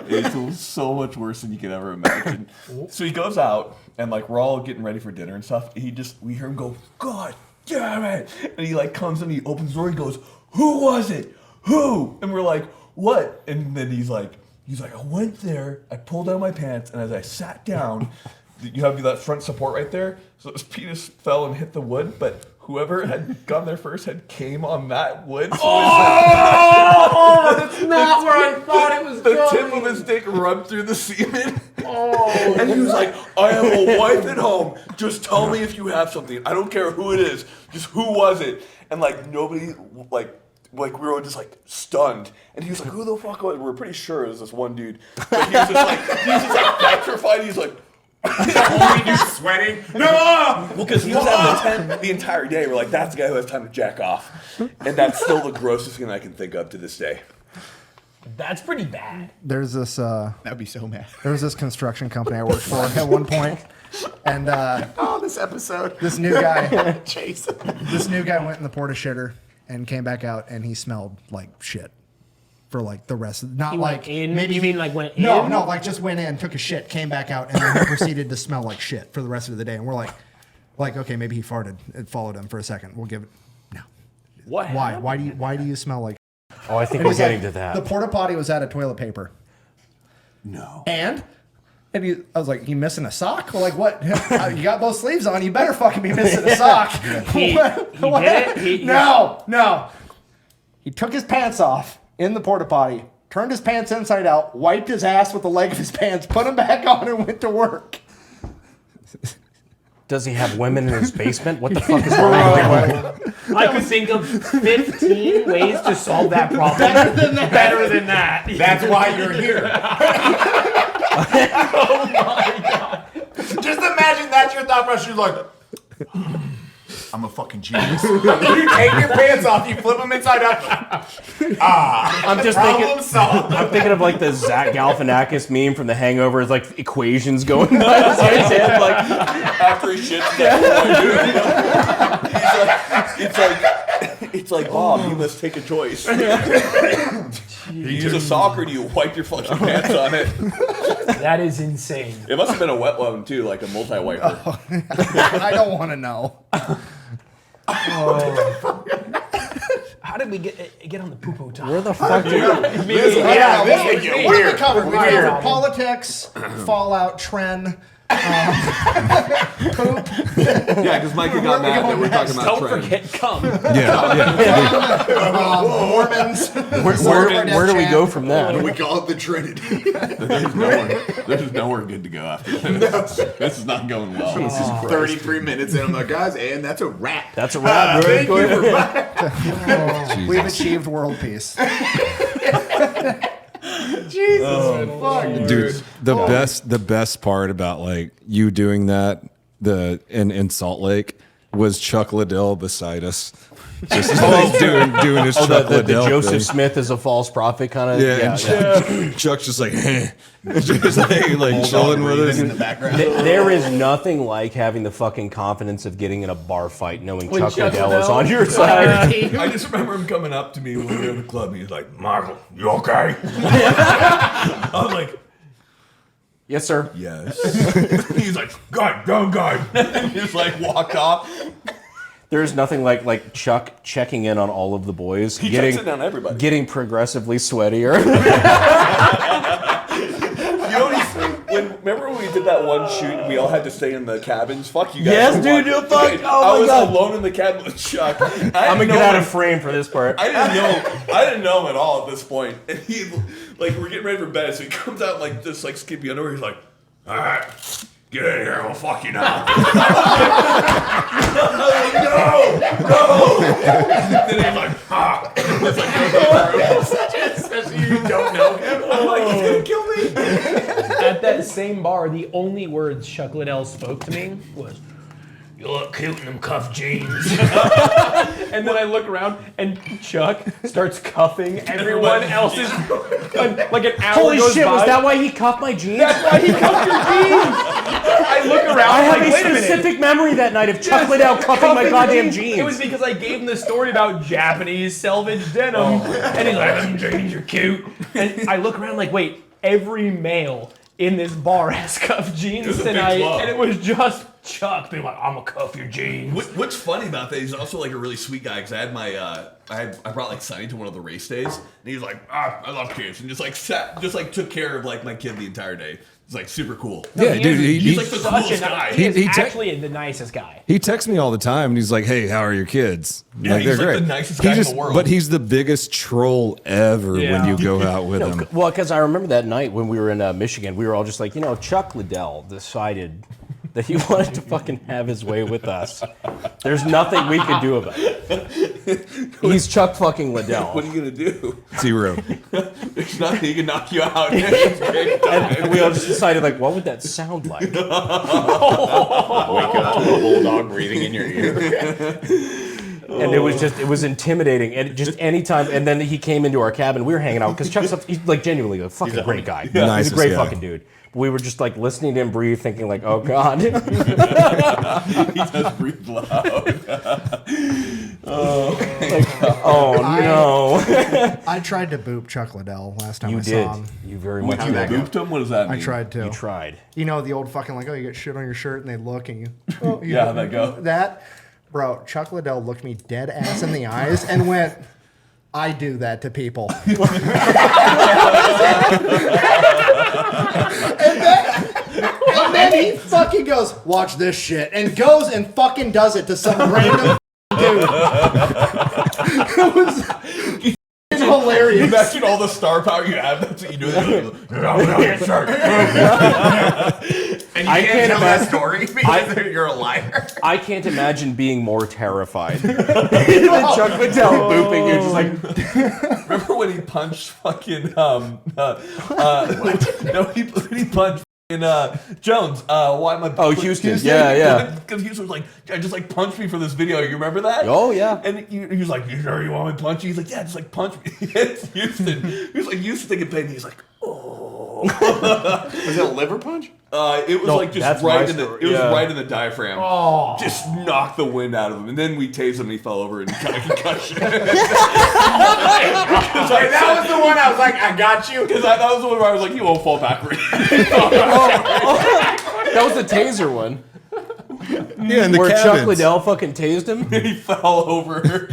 it was so much worse than you could ever imagine. So he goes out, and like we're all getting ready for dinner and stuff. We hear him go, "God damn it!" And he like comes and he opens the door. He goes, "Who was it? Who?" And we're like, "What?" And then he's like, "I went there. I pulled down my pants, and as I sat down, you have that front support right there. So his penis fell and hit the wood, but." Whoever had gone there first had came on that wood. So that's not where I thought it was the going. tip of his dick rubbed through the semen. And he was like, "I have a wife at home. Just tell me if you have something. I don't care who it is. Just who was it?" And like nobody, like we were all just like stunned. And he was like, "Who the fuck was it?" We're pretty sure it was this one dude. But he was just like petrified. He's like. Only dude sweating. No! Well, because he was out in the tent the entire day. We're like, that's the guy who has time to jack off. And that's still the grossest thing I can think of to this day. That's pretty bad. There's this. That'd be so mad. There was this construction company I worked for at one point, and This episode. this new guy, Jason. this new guy went in the porta shitter and came back out, and he smelled like shit for like the rest of not He like went in? maybe You mean like went no in? like just went in, took a shit, came back out, and then he proceeded to smell like shit for the rest of the day. And we're like okay, maybe he farted. It followed him for a second. We'll give it no. What? Why? Why do you smell like? Oh, I think It we're was getting like, to that. The porta potty was out of toilet paper. No. And I was like, "You missing a sock?" Well, like, what? You got both sleeves on. You better fucking be missing a sock. He did it? No. He took his pants off in the porta potty, turned his pants inside out, wiped his ass with the leg of his pants, put them back on, and went to work. Does he have women in his basement? What the fuck is wrong with him? I could think of 15 ways to solve that problem. Better than that. That's why you're here. Oh my god. Just imagine that's your thought process. You're like, I'm a fucking genius. You take your pants off, you flip them inside out. I'm just Problem solved. I'm thinking of like the Zach Galifianakis meme from The Hangover. It's like equations going by his head, like After he shits, it's like, Bob, you must take a choice. Do you use a sock or do you wipe your fucking pants on it? That is insane. It must have been a wet one too, like a multi-wiper. I don't want to know. How did we get on the poo-poo topic? where the fuck did This would get What did we weird. cover? We Weird. covered politics, Fallout, Tren, poop. Yeah, because Micah got mad that we're talking about Don't Trent. forget cum. Mormons. where do we go from that? We call it the Trinity. There's nowhere good to go after this. This is not going well. 33 minutes in, I'm like, guys, and that's a wrap. That's a wrap. Thank you for We've achieved world peace. Jesus. Fuck. Dude, the best part about like you doing that in Salt Lake was Chuck Liddell beside us. Just like doing his Chuck The Liddell Joseph thing. Smith is a false prophet kind of. Yeah, and Chuck's just like, just like chilling with us. in the background. There is nothing like having the fucking confidence of getting in a bar fight knowing Chuck Chuck Liddell is Liddell- on your side. I just remember him coming up to me when we were in the club. And he's like, "Michael, you okay?" I was like, Yes, sir. "Yes." He's like, "God, go, God." And he just like walked off. There's nothing like Chuck checking in on all of the boys, He checks in on everybody. getting progressively sweatier. You know what remember when we did that one shoot and we all had to stay in the cabins? Fuck you guys. Yes, for dude, watching. you fuck- Okay, oh I my was God. alone in the cabin with Chuck. I'm gonna get out of frame for this part. I didn't know him at all at this point. And he, like, we're getting ready for bed, so he comes out like this, like skippy underwear. He's like, "All right, get in here. We'll fuck you now." I'm like, no. Then he's like, "Ah." It's like, Especially you don't know him. I'm like, he's gonna kill me. At that same bar, the only words Chuck Liddell spoke to me was, You look cute in them cuff jeans. And then I look around and Chuck starts cuffing everyone else's. Like an hour Holy goes shit, by. was that why he cuffed my jeans? That's why he cuffed your jeans. I look around. I have like, a wait a minute. specific memory that night of Chuck Liddell cuffing my goddamn jeans. It was because I gave him the story about Japanese selvage denim, and he's like, "Them jeans are cute." And I look around like, wait, every male in this bar has cuffed jeans tonight, and it was just Chuck being like, "I'm gonna cuff your jeans." What's funny about that? He's also like a really sweet guy because I had my I brought like Sonny to one of the race days, and he was like, I love kids, and just like took care of like my kid the entire day. It's like super cool. Yeah, dude, he's like the coolest guy. He's actually the nicest guy. He texts me all the time, and he's like, "Hey, how are your kids?" Yeah, like, he's they're like great. the nicest guy in the world. But he's the biggest troll ever when you go out with him. Well, because I remember that night when we were in Michigan, we were all just like, Chuck Liddell decided that he wanted to fucking have his way with us. There's nothing we could do about it. He's Chuck fucking Liddell. What are you gonna do? 0. There's nothing he can knock you out. It's a great time. And we all just decided, like, what would that sound like? Wake up to a bulldog breathing in your ear. And it was intimidating. And just anytime, and then he came into our cabin, we were hanging out, because Chuck's, he's like genuinely a fucking great guy. He's Nicest a great guy. fucking dude. We were just like listening to him breathe, thinking like, oh God. He does breathe loud. No. I tried to boop Chuck Liddell last time You I did. saw him. You very Would much you did. booped him? What does that mean? I tried to. You tried. You know the old fucking like, oh, you get shit on your shirt, and they look and you. Oh, Yeah, how'd that go? That, bro. Chuck Liddell looked me dead ass in the eyes and went, "I do that to people." And then he fucking goes, "Watch this shit," and goes and fucking does it to some random dude. It was hilarious. Imagine all the star power you have. That's what you do. And you I can't can't tell that imagine- story because you're a liar. I can't imagine being more terrified than Chuck Liddell booping you. Just like, Remember when he punched fucking no, he punched Jones. Why am I? Oh, Houston. Yeah. Because Houston was like, I just like punched me for this video. You remember that? Oh, yeah. And he was like, "You sure you want me to punch you?" He's like, "Yeah, just like punch me." It's Houston. He was like, Houston thinking pain. He's like, "Oh." Was it a liver punch? It was No, like just that's right my in the. story, It was yeah. right in the diaphragm. Oh. Just knocked the wind out of him, and then we tased him, and he fell over and got a concussion. That was the one I was like, I got you. Because that was the one where I was like, "He won't fall backward." That was the taser one. Yeah, in the Where Chuck cabins. Liddell fucking tased him. He fell over.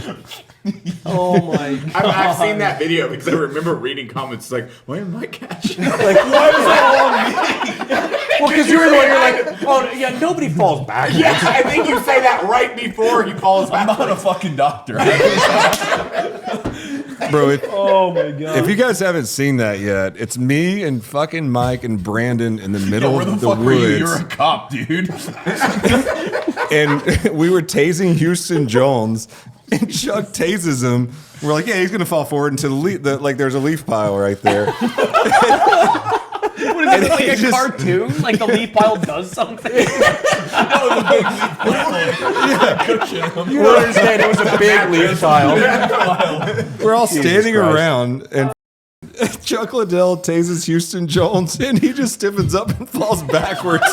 Oh my God. I've seen that video because I remember reading comments like, why am I catching? Like, why was that all me? Well, because you were the one, you're like, oh, yeah, nobody falls back. Yeah, I think you say that right before he falls I'm back. not a fucking doctor. Bro, Oh my God. if you guys haven't seen that yet, it's me and fucking Mike and Brandon in the middle Where the of the fuck were you? woods. You're a cop, dude. And we were tasing Houston Jones, and Chuck tases him. We're like, yeah, he's gonna fall forward into like there's a leaf pile right there. What is it, like a cartoon? Like the leaf pile does something? You don't understand, it was a big leaf tile. We're all standing around, and Chuck Liddell tases Houston Jones, and he just stiffens up and falls backwards.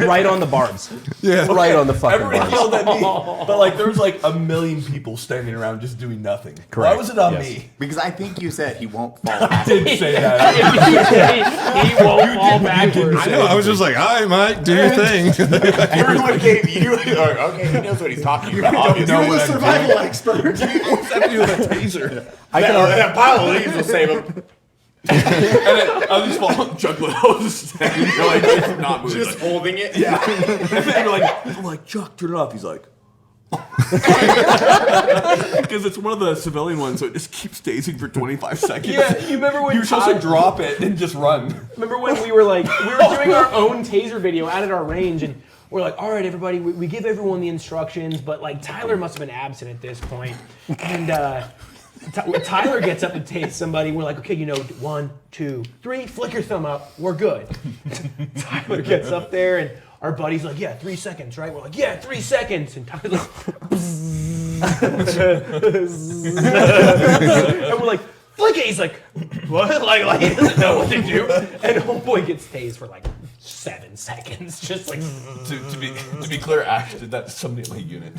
Right on the barbs. Yeah. Right on the fucking Everybody barbs. yelled at me, but like there was like a million people standing around just doing nothing. Why was it on me? Because I think you said he won't fall back. I did say that. He won't fall backwards. I know. I was just like, all right, Mike, do your thing. Everyone gave you, okay, he knows what he's talking about. Obviously. know You're the what I'm survival expert. What's that to do with a taser? That pile of leaves will save him. And then I was just following Chuck Liddell was just standing there like just not moving. Just holding it. Yeah. And then I'm like, Chuck, turn it off. He's like, because it's one of the civilian ones, so it just keeps tasing for 25 seconds. Yeah, you remember when you were supposed to drop it and just run. Remember when we were doing our own taser video out at our range, and we're like, all right, everybody, we give everyone the instructions, but like Tyler must have been absent at this point. And Tyler gets up to tase somebody. We're like, okay, 1, 2, 3, flick your thumb up. We're good. Tyler gets up there, and our buddy's like, yeah, 3 seconds, right? We're like, yeah, 3 seconds. And Tyler's like, and we're like, flick it. He's like, what? Like he doesn't know what to do. And homeboy gets tased for like 7 seconds. Just like. To be clear, Ash did that to somebody at my unit.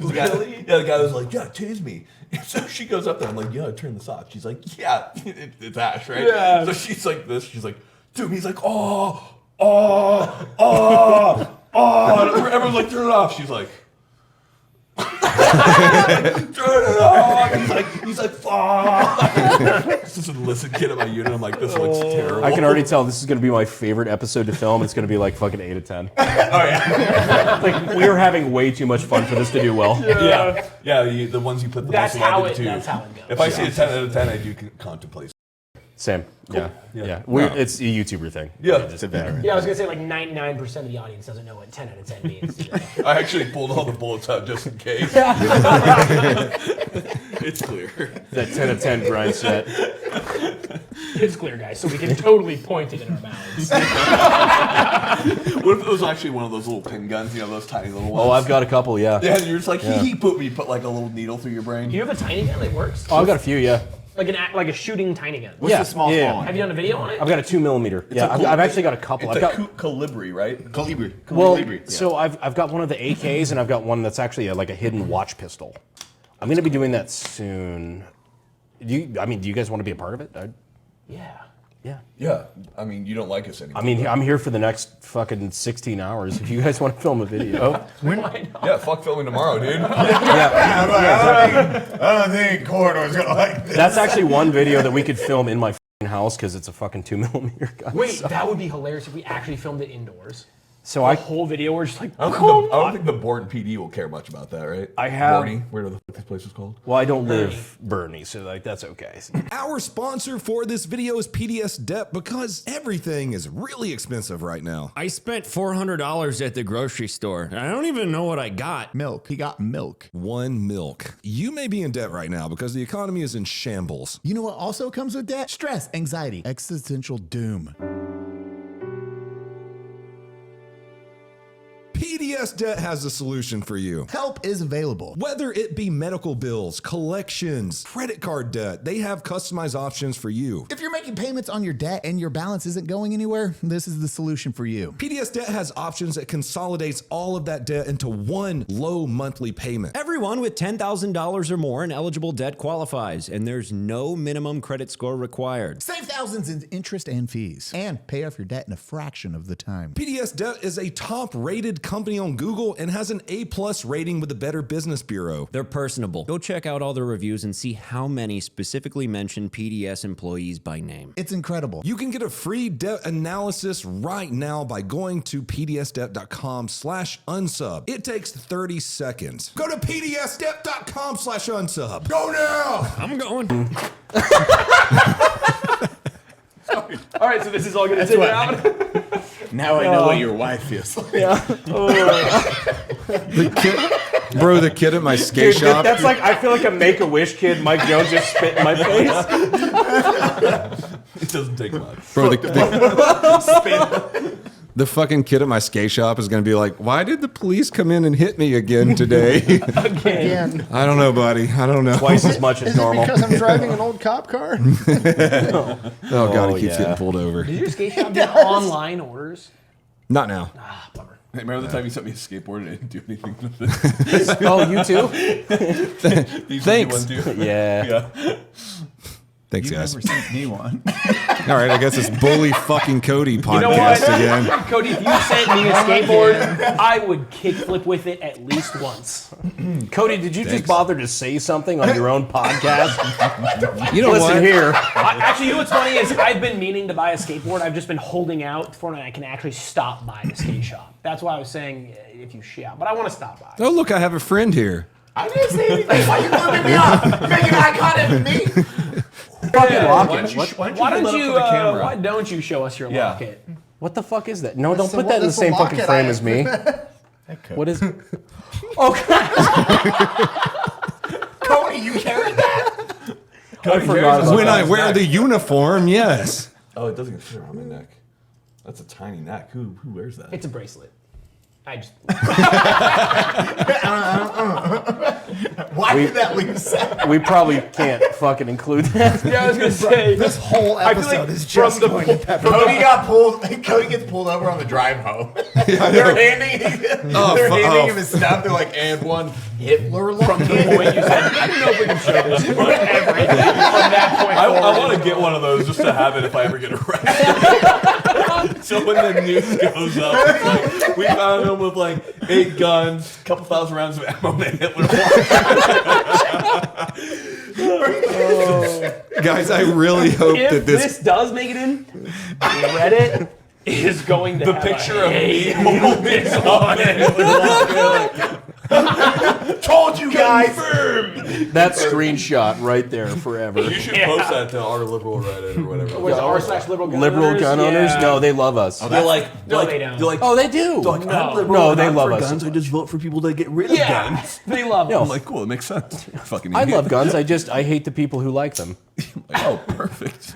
Really? The guy was like, yeah, tase me. And so she goes up there. I'm like, yeah, turn this off. She's like, yeah, it's Ash, right? Yeah. So she's like this. She's like, dude. He's like, oh. Everyone's like, turn it off. She's like, turn it off. He's like, fuck. This is an illicit kid at my unit. I'm like, this looks terrible. I can already tell this is going to be my favorite episode to film. It's going to be like fucking 8 out of 10. Oh yeah. Like we are having way too much fun for this to do well. Yeah. The ones you put the That's most how love it into. goes. If I see a 10 out of 10, I do contemplate. Same. Cool. Yeah. It's a YouTuber thing. Yeah. It's a better. Yeah, I was gonna say like 99% of the audience doesn't know what 10 out of 10 means. I actually pulled all the bullets out just in case. It's clear. That 10 out of 10 grind set. It's clear, guys, so we can totally point it in our mouths. What if it was actually one of those little pin guns, those tiny little ones? Oh, I've got a couple, yeah. Yeah, and you're just like, he put like a little needle through your brain. You have a tiny gun that works? Oh, I've got a few, yeah. Like a shooting tiny gun. What's the small one? Have you done a video on it? I've got a 2mm. Yeah, I've actually got a couple. It's I've a got Calibri, right? Well, so I've got one of the AKs and I've got one that's actually like a hidden watch pistol. I'm gonna be doing that soon. Do you guys want to be a part of it? Yeah. Yeah. I mean, you don't like us anymore. I mean, I'm here for the next fucking 16 hours. If you guys want to film a video, Why not? yeah, fuck filming tomorrow, dude. I don't think Corridor's gonna like this. that's actually one video that we could film in my fucking house because it's a fucking 2mm gun. Wait, that would be hilarious if we actually filmed it indoors. So The whole video, we're just like, I don't think the Borden PD will care much about that, right? I have- Borny, where the fuck this place is called? Well, I don't live Bernie, so like that's okay. Our sponsor for this video is PDS Dep because everything is really expensive right now. I spent $400 at the grocery store. I don't even know what I got. Milk. He got milk. One milk. You may be in debt right now because the economy is in shambles. You know what also comes with debt? Stress, anxiety, existential doom. PDS Debt has a solution for you. Help is available. Whether it be medical bills, collections, credit card debt, they have customized options for you. If you're making payments on your debt and your balance isn't going anywhere, this is the solution for you. PDS Debt has options that consolidates all of that debt into one low monthly payment. Everyone with $10,000 or more in eligible debt qualifies, and there's no minimum credit score required. Save thousands in interest and fees, and pay off your debt in a fraction of the time. PDS Debt is a top-rated company on Google and has an A+ rating with the Better Business Bureau. They're personable. Go check out all their reviews and see how many specifically mention PDS employees by name. It's incredible. You can get a free debt analysis right now by going to pdsdebt.com/unsub. It takes 30 seconds. Go to pdsdebt.com/unsub. Go now! I'm going. all right, so this is all going to take out. Now I know what your wife feels like. The kid at my skate shop. That's like I feel like a Make-A-Wish kid. Mike Jones just spit in my face. It doesn't take much. Bro, the fucking kid at my skate shop is going to be like, why did the police come in and hit me again today? Again. I don't know, buddy. I don't know. Twice as much as Is it normal. because I'm driving an old cop car? Oh, God, he keeps yeah. getting pulled over. Did your skate shop do online orders? Not now. Ah, bummer. Hey, remember the time you sent me a skateboard and I didn't do anything with it? Oh, you too? Thanks. Yeah. Thanks, You guys. never sent me one. All right, I guess it's Bully fucking Cody podcast know what? again. Cody, if you sent me a skateboard, I would kickflip with it at least once. Cody, did you just bother to say something on your own podcast? You know Listen what? here. Actually, you know what's funny is I've been meaning to buy a skateboard. I've just been holding out for when I can actually stop by the skate shop. That's why I was saying if you shout, but I want to stop by. Oh, look, I have a friend here. I didn't say anything. Why you flipping me off? You making eye contact with me? Fucking Why Locket. Why don't you show us your Yeah. Locket? What the fuck is that? No, don't the put one- that in the that's the same fucking Locket frame I- as me. What is? Cody, you carried that? I forgot about When that. I wear the uniform, yes. Oh, it doesn't fit around my neck. That's a tiny neck. Who wears that? It's a bracelet. I just. Why did that leave set? We probably can't fucking include that. Yeah, I was gonna say This whole I feel episode like is just from going the to pepper. Cody gets pulled over on the drive home. They're handing him his stuff. They're like, and one Hitler from the point you said. I don't know if we can show this. From that point I forward. want to get one of those just to have it if I ever get arrested. So when the news goes up, it's like, we found him with like 8 guns, a couple thousand rounds of ammo, and Hitler. Guys, I really hope If that this does make it in, Reddit is going to The have picture a of me hate holding this on it. Told you guys. That screenshot right there forever. You should post that to our liberal Reddit or whatever. Was r/liberal gun Liberal owners? gun owners? Yeah. No, they love us. They're like, No, they don't. they're like, Oh, they do. they're like, I'm liberal. No, I'm they not love for us. guns. I just vote for people that get rid of Yeah, guns. they love No. I'm us. like, cool, it makes sense. Fucking I idiot. love guns. I hate the people who like them. Oh, perfect.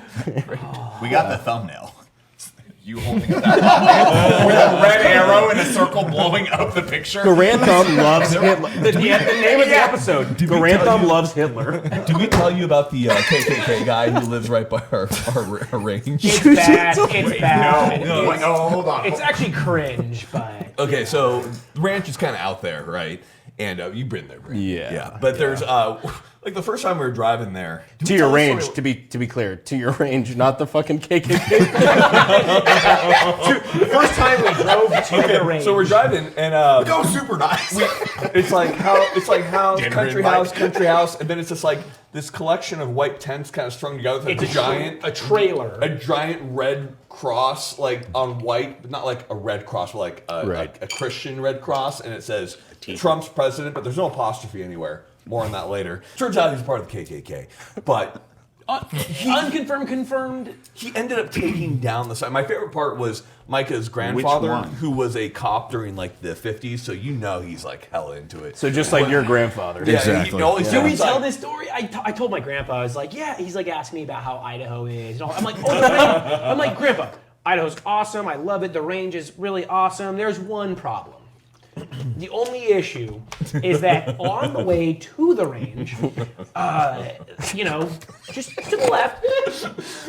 We got the thumbnail. You holding up that thumbnail with a red arrow in a circle blowing up the picture. Garand Thumb loves Hitler. The name of the episode. Garand Thumb loves Hitler. Did we tell you about the KKK guy who lives right by our range? It's bad. It's bad. No, hold on. It's actually cringe, but Okay, so the ranch is kind of out there, right? And you've been there, right? Yeah. But there's like the first time we were driving there. To your range, to be clear, to your range, not the fucking KKK. first time we drove to the range. So we're driving and Go super nice. it's like house, Dinner country house, and then it's just like this collection of white tents kind of strung together. It's a trailer. a giant red cross, like on white, but not like a red cross, but like a Christian red cross, and it says Trump's president, but there's no apostrophe anywhere. More on that later. Turns out he's part of the KKK, but Unconfirmed, confirmed. he ended up taking down the sign. My favorite part was Micah's grandfather, one? who was a cop during like the 50s, so you know he's like hella into it. So just like your grandfather. Yeah, Exactly. he always Did we sounds tell like- this story? I told my grandpa, I was like, yeah, he's like asking me about how Idaho is. And all. I'm like, oh, the range. I'm like, Grandpa, Idaho's awesome. I love it. The range is really awesome. There's one problem. The only issue is that on the way to the range, just to the left,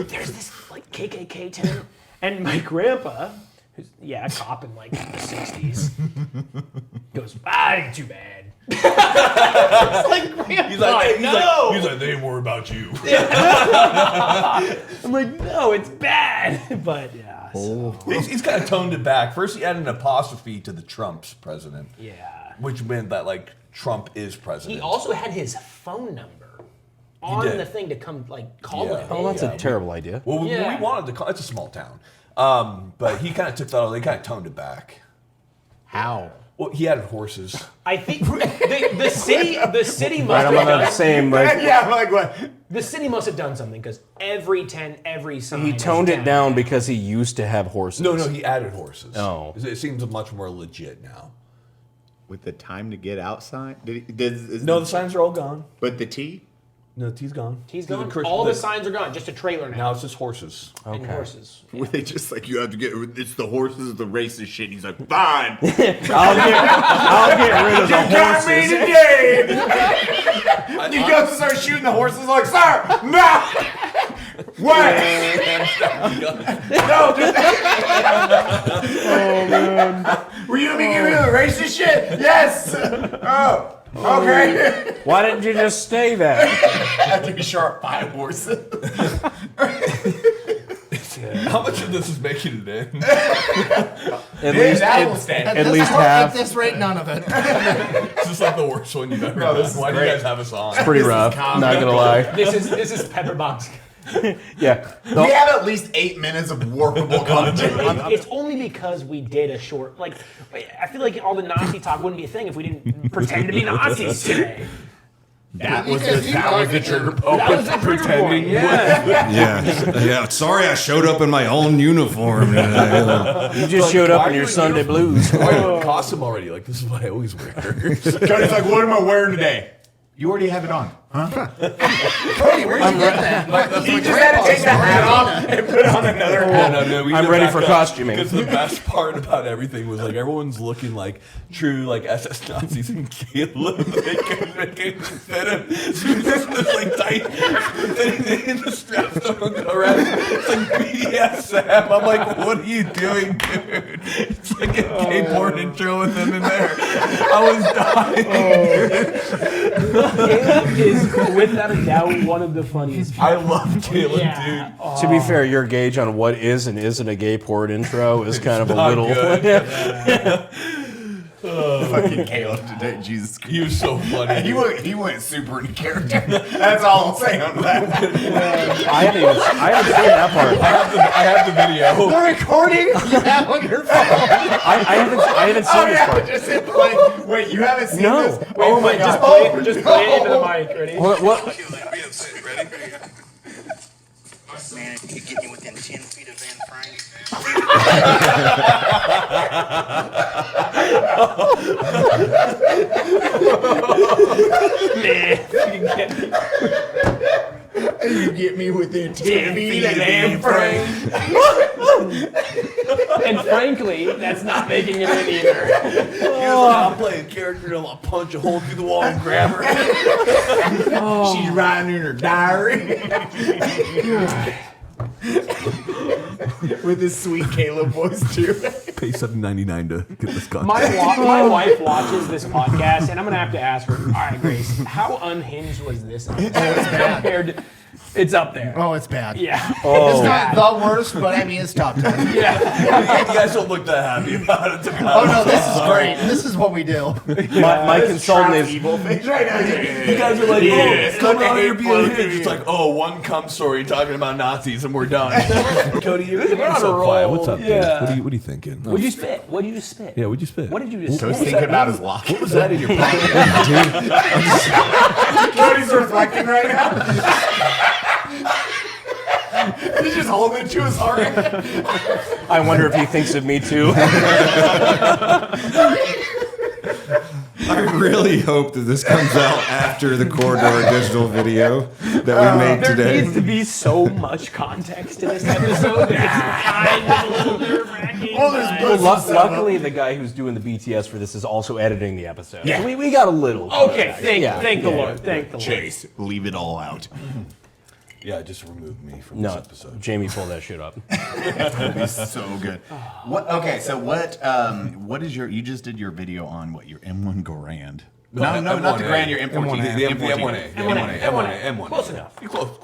there's this like KKK tent, and my grandpa, who's a cop in like the 60s, goes, ain't too bad. It's like, Grandpa, He's like, no. he's like, they ain't worry about you. I'm like, no, it's bad, but yeah. So, He's kind of toned it back. First, he added an apostrophe to the Trump's president, yeah. which meant that like Trump is president. He also had his phone number on did. the thing to come like call Yeah. him. Oh, that's a terrible idea. Well, we Yeah. wanted to call. It's a small town, but he kind of took that. They kind of toned it back. How? Well, he added horses. I think the city Right, must I'm have on the done, same. Like, Yeah, I'm like what? the city must have done something because every sign. he is toned it down because he used to have horses. No, he added horses. Oh. It seems much more legit now. With the time to get outside? No, the signs are all gone. But the T? No, the T's gone. He's The gone. Chris- All the signs are gone. Just a trailer Now now. it's just horses. And horses. Were they just like, you have to get, it's the horses, the racist shit. And he's like, fine. I'll get rid of the Got me horses. today. You go to start shooting the horses like, sir, no. What? No, just. Oh man. Were you gonna be giving me the racist shit? Yes. Oh. Okay. Why didn't you just stay there? I took a sharp 5 horses. How much of this is making it in? At least, at least half. At this rate, none of it. It's just like the worst one you've ever done. Why do you guys have us on? Pretty rough. Not gonna lie. This is Pepperbox. Yeah. We have at least 8 minutes of workable content. It's only because we did a short. Like, I feel like all the Nazi talk wouldn't be a thing if we didn't pretend to be Nazis today. That was the trigger point. That was the trigger point. Yeah. Sorry, I showed up in my own uniform. You just showed up in your Sunday blues. Why are you in costume already? Like, this is what I always wear. Cody's like, what am I wearing today? You already have it on, huh? Cody, where'd you get that? He just had to take the hat off and put on another hat. No, we I'm did ready back for up, costuming. Because the best part about everything was like everyone's looking like true like SS Nazis and Caleb. They couldn't fit him. So he's just this like tight and the straps don't go around. It's like BDSM. I'm like, what are you doing, dude? It's like a gay porn intro with him in there. I was dying. Caleb is, without a doubt, one of the funniest people. I love Caleb, Yeah. dude. To be fair, your gauge on what is and isn't a gay porn intro is kind of a little. Fucking Caleb today, Jesus Christ. He was so funny. He went super into character. That's all I'll say on that. I haven't seen that part. I have the video. The recording you have on your phone. I haven't seen this part. Just hit play. Wait, you haven't seen No. this? Oh my God. Just play it into the mic. Ready? What? Man, if you could get me within 10 feet of Van Frank. You get me within 10 feet of Van Frank. And frankly, that's not making it in either. I'm playing character and I'll punch a hole through the wall and grab her. She's writing in her diary. With his sweet Caleb voice too. Pay $7.99 to get this content. My wife watches this podcast, and I'm gonna have to ask her. All right, Grace, how unhinged was this? Compared to, it's up there. Oh, it's bad. Yeah. It's not the worst, but I mean, it's top 10. Yeah. You guys don't look that happy about it. Oh, no, this is great. This is what we do. My consultant is. Evil face right now. You guys are like, Yeah, come like a out here hate being flow hinged. through It's you. like, oh, one cum story talking about Nazis and we're done. Cody, you're on a so roll. quiet. What's up, dude? Yeah. What are you thinking? What'd you spit? What did you just spit? Yeah, what'd you spit? What did you just I was spit? thinking about his lock. What was that in your pocket? Cody's reflecting right now. He's just holding it to his heart. I wonder if he thinks of me too. I really hope that this comes out after the Corridor digital video that we made There today. needs to be so much context to this episode that it's kind of a little nerve-wracking. Luckily, the guy who's doing the BTS for this is also editing the episode. Yeah. So we got a little. Okay, thank the Lord. Thank the Lord. Chase, leave it all out. Yeah, just remove me from this No, episode. Jamie, pull that shit up. It's so good. What? Okay, so what is your? You just did your video on what your M1 Garand. No, not the Garand. Your M14. The M1A. Close enough. You close.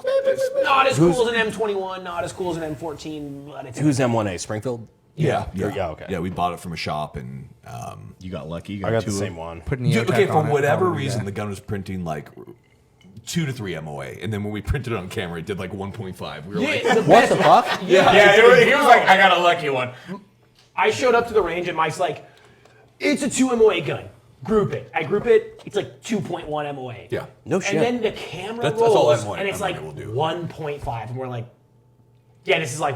Not as cool as an M21, not as cool as an M14, but it's Who's M1A? Springfield? Yeah. Yeah, okay. Yeah, we bought it from a shop and You got lucky. You I got two the same one. Putting dude, okay, for whatever reason, the gun was printing like 2 to 3 MOA, and then when we printed it on camera, it did like 1.5. We were like, What the fuck? Yeah, he was like, I got a lucky one. I showed up to the range and Mike's like, it's a 2 MOA gun. Group it. I group it, it's like 2.1 MOA. yeah. No shit. And then the camera That's all rolls, M1 and it's like will do. 1.5. And we're like, yeah, this is like,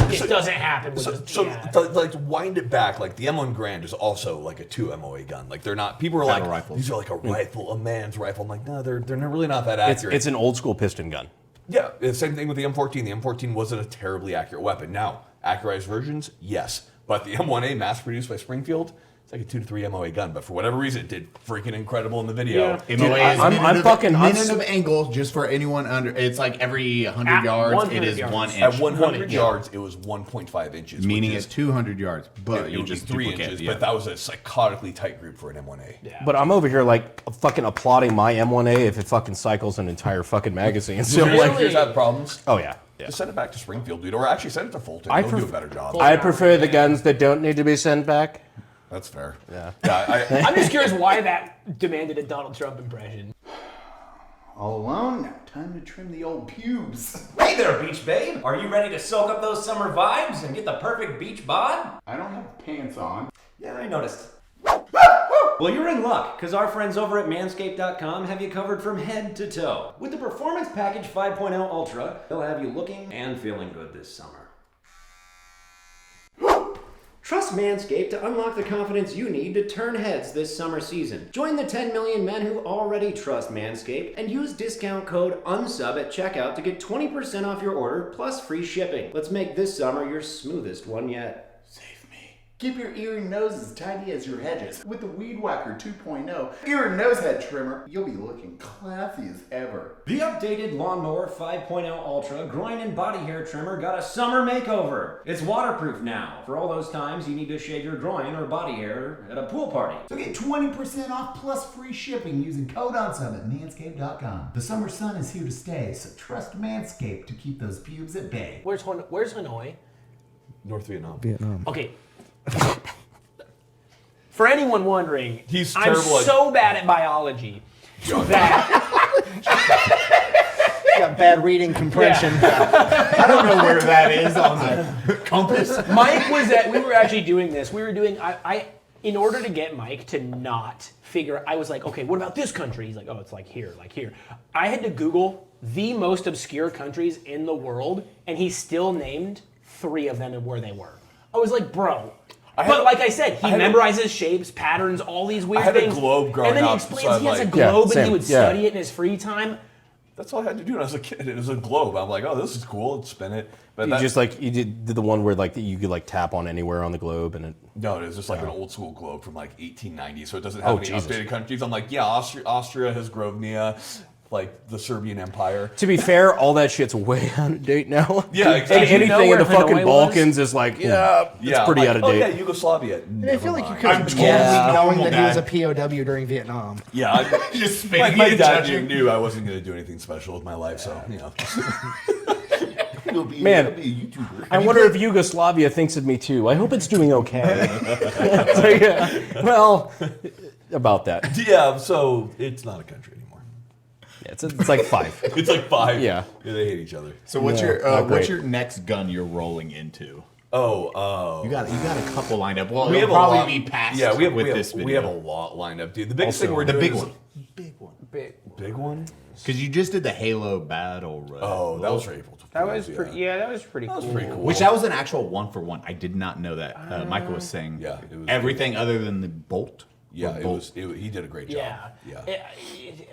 this doesn't happen. With this, yeah. Like to wind it back, like the M1 Garand is also like a 2 MOA gun. Like they're not. People are like, rifles. these are like a rifle, a man's rifle. I'm like, no, they're really not that accurate. It's an old school piston gun. Yeah, the same thing with the M14. The M14 wasn't a terribly accurate weapon. Now, accurized versions, yes. But the M1A, mass-produced by Springfield, it's like a 2 to 3 MOA gun. But for whatever reason, it did freaking incredible in the video. Yeah. MOA is I'm minute of angle just for anyone under. It's like every 100 yards, 100 it is yards. 1 inch. At 100 yards, it was 1.5 inches. Meaning which at is, 200 yards, but it would be 3 inches. But that was a psychotically tight group for an M1A. But I'm over here like fucking applauding my M1A if it fucking cycles an entire fucking magazine. So Really? like, Here's had problems. oh yeah. Yeah. Just send it back to Springfield, dude, or actually send it to Fulton. I They'll do a pref- better job. I prefer the guns that don't need to be sent back. That's fair. Yeah. Yeah. I'm just curious why that demanded a Donald Trump impression. All alone? Now time to trim the old pubes. Hey there, beach babe. Are you ready to soak up those summer vibes and get the perfect beach bod? I don't have pants on. Yeah, I noticed. Well, you're in luck, because our friends over at MANSCAPED.com have you covered from head to toe. With the Performance Package 5.0 Ultra, they'll have you looking and feeling good this summer. Trust Manscaped to unlock the confidence you need to turn heads this summer season. Join the 10 million men who already trust Manscaped and use discount code UNSUB at checkout to get 20% off your order plus free shipping. Let's make this summer your smoothest one yet. Keep your ear and nose as tidy as your hedges. With the Weed Whacker 2.0 ear and nose head trimmer, you'll be looking classy as ever. The updated Lawnmower 5.0 Ultra groin and body hair trimmer got a summer makeover. It's waterproof now for all those times you need to shave your groin or body hair at a pool party. So get 20% off plus free shipping using code UNSUB at manscaped.com. The summer sun is here to stay, so trust Manscaped to keep those pubes at bay. Where's Hanoi? North Vietnam. Okay. For anyone wondering, He's I'm terrible at- so bad at biology that Got bad reading compression. I don't know where that is on the compass. Mike was at. We were actually doing this. We were doing. I in order to get Mike to not figure. I was like, okay, what about this country? He's like, oh, it's like here, like here. I had to Google the most obscure countries in the world, and he still named 3 of them and where they were. I was like, bro. But like I said, he memorizes shapes, patterns, all these weird things. I had a globe growing up. And then he explains he has a globe and he would study it in his free time. That's all I had to do when I was a kid. It was a globe. I'm like, oh, this is cool. Let's spin it. But You just like you did the one where like you could like tap on anywhere on the globe and it. No, it was just like an old school globe from like 1890, so it doesn't have any Jesus. updated countries. I'm like, yeah, Austria has Grosvenor, like the Serbian Empire. To be fair, all that shit's way out of date now. Yeah, exactly. And anything in the fucking Hanoi Balkans is like, it's pretty like, out of date. Oh yeah, Yugoslavia. And I feel like you could I'm have totally knowing normal, that he was a Dad. POW during Vietnam. Yeah, Just spinning my and dad touching. knew I wasn't going to do anything special with my life, so you know. Man, I'll be a YouTuber. I wonder if Yugoslavia thinks of me too. I hope it's doing okay. So, yeah, well, about that. Yeah, so it's not a country anymore. Yeah, it's like 5. It's like 5. Yeah. They hate each other. So what's not what's great. your next gun you're rolling into? Oh, You got a couple lined up. Well, we have it'll a lot. probably be past. Yeah, we have this video. we have a lot lined up, dude. The biggest Also, thing we're the doing big is one. big one. Because you just did the Halo Battle Royale. Oh, that was April. That was pretty. Yeah, that was pretty cool. That was pretty cool. Which that was an actual 1-for-1. I did not know that. Michael was saying it was everything other than the bolt. Yeah, Or it bolt. was. He did a great job. Yeah.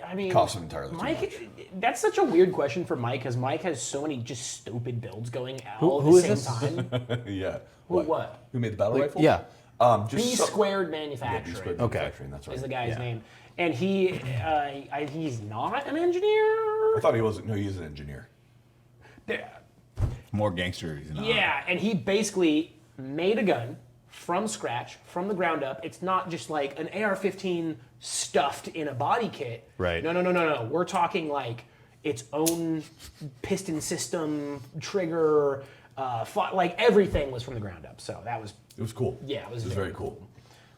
I mean, Cost him entirely too Mike, that's such a weird question for Mike because Mike has so many just stupid builds going out Who at the is same this? time. Yeah. What? Who made the battle rifle? Yeah. Just B so- Squared Yeah, Manufacturing B-Squared Okay. Manufacturing, that's right. is the guy's name, and he's not an engineer. I thought he wasn't. No, he's an engineer. More gangster. He's not. Yeah, and he basically made a gun from scratch, from the ground up. It's not just like an AR-15 stuffed in a body kit. Right. No. We're talking like its own piston system, trigger, like everything was from the ground up. So that was, It was cool. yeah, it was very cool.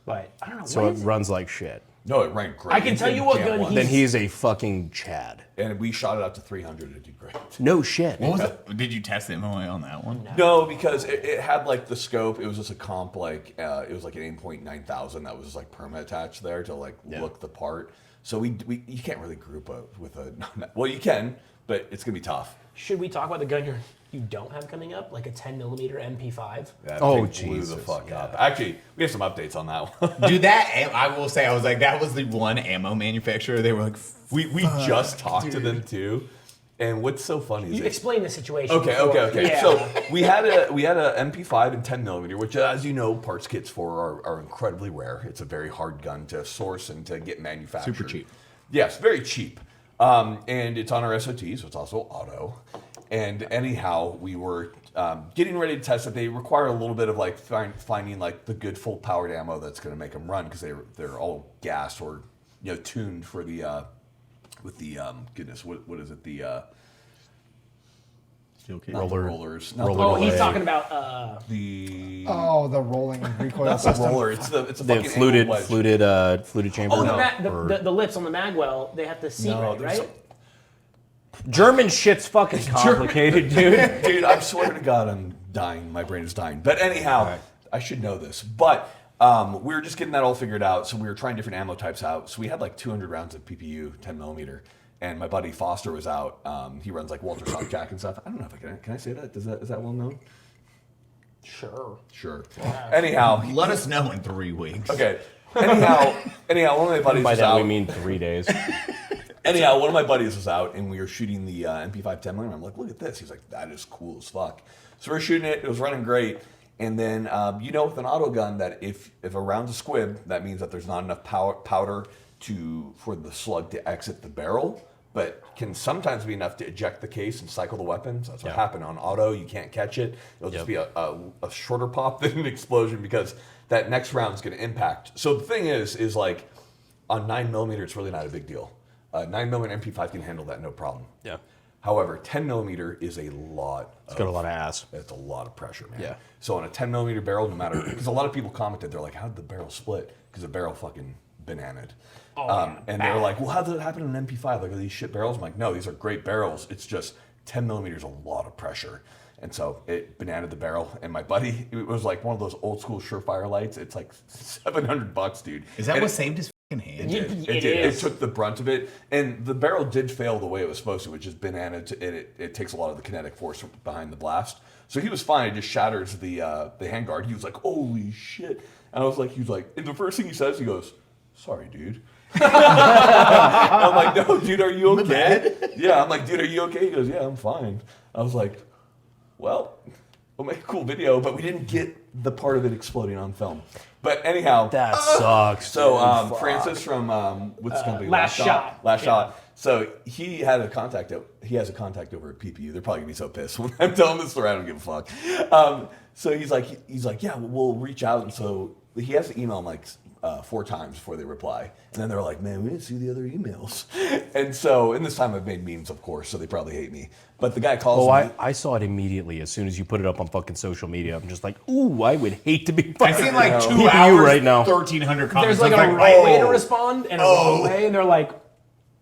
But I don't know. So what it is runs like shit. No, it ranked great. I can tell you what gun he's. Then he's a fucking Chad. And we shot it up to 300. It did great. No shit. What was it? Did you test the MOA on that one? No, because it had like the scope. It was just a comp, like it was like an 8.9000 that was just like perma attached there to like look the part. So we you can't really group with a well you can, but it's gonna be tough. Should we talk about the gun you don't have coming up, like a 10mm MP5? That Oh, thing blew the Jesus, fuck up. Actually, we have some updates on that one. Dude, that I will say, I was like, that was the one ammo manufacturer. They were like, we just talked to them too. And what's so funny is You explain the situation. Okay. Yeah. So we had a MP5 and 10mm, which, as you know, parts kits for are incredibly rare. It's a very hard gun to source and to get manufactured. Super cheap. Yes, very cheap. And it's on our SOT, so it's also auto. And anyhow, we were getting ready to test it. They require a little bit of like finding like the good full powered ammo that's going to make them run because they're all gassed or tuned for the with the goodness what is it the not the rollers. Not the Oh, roller. he's talking about the the rolling recoil not the system. roller. It's a The fucking angled wedge. fluted chamber. Oh, No. the lips on the magwell, they have to seat right, there's right? German shit's fucking complicated, dude. Dude, I swear to God, I'm dying. My brain is dying. But anyhow, I should know this. But we were just getting that all figured out. So we were trying different ammo types out. So we had like 200 rounds of PPU, 10mm. And my buddy Foster was out. He runs like Walter Sock Jack and stuff. I don't know if I can I say that? Is that well known? Sure. Anyhow, Let us know in 3 weeks. okay. Anyhow, one of my buddies By was that out. we mean 3 days. Anyhow, one of my buddies was out, and we were shooting the MP5 10mm. I'm like, look at this. He's like, that is cool as fuck. So we're shooting it. It was running great. And then, with an auto gun, that if a round's a squib, that means that there's not enough powder for the slug to exit the barrel, but can sometimes be enough to eject the case and cycle the weapon. So that's what happened on auto. You can't catch it. It'll just be a shorter pop than an explosion because that next round's going to impact. So the thing is like on 9mm, it's really not a big deal. 9mm MP5 can handle that no problem. Yeah. However, 10mm is a lot. It's got a lot of ass. It's a lot of pressure, man. Yeah. So on a 10mm barrel, no matter, because a lot of people commented, they're like, how did the barrel split? Because the barrel fucking bananaed. And they were like, well, how did it happen in an MP5? Like, are these shit barrels? I'm like, no, these are great barrels. It's just 10mm is a lot of pressure. And so it bananaed the barrel. And my buddy, it was like one of those old school Surefire lights. It's like $700, dude. Is that and what saved his fucking hand? It did. It took the brunt of it. And the barrel did fail the way it was supposed to, which is bananaed. It takes a lot of the kinetic force behind the blast. So he was fine. It just shatters the handguard. He was like, holy shit. And I was like, and the first thing he says, he goes, sorry, dude. I'm like, no, dude, are you okay? Yeah, I'm like, dude, are you okay? He goes, yeah, I'm fine. I was like, well, we'll make a cool video, but we didn't get the part of it exploding on film. But anyhow, that sucks. So Francis from what's the company? Last Shot. So he had a contact. He has a contact over at PPU. They're probably gonna be so pissed when I'm telling this story. I don't give a fuck. So he's like, yeah, we'll reach out. And so he has to email him like 4 times before they reply. And then they're like, man, we didn't see the other emails. And this time I've made memes, of course, so they probably hate me. But the guy calls me. I saw it immediately as soon as you put it up on fucking social media. I'm just like, ooh, I would hate to be fucking I've seen like 2 PPU hours, right now. 1,300 comments. There's like a right way to respond and a wrong way, and they're like,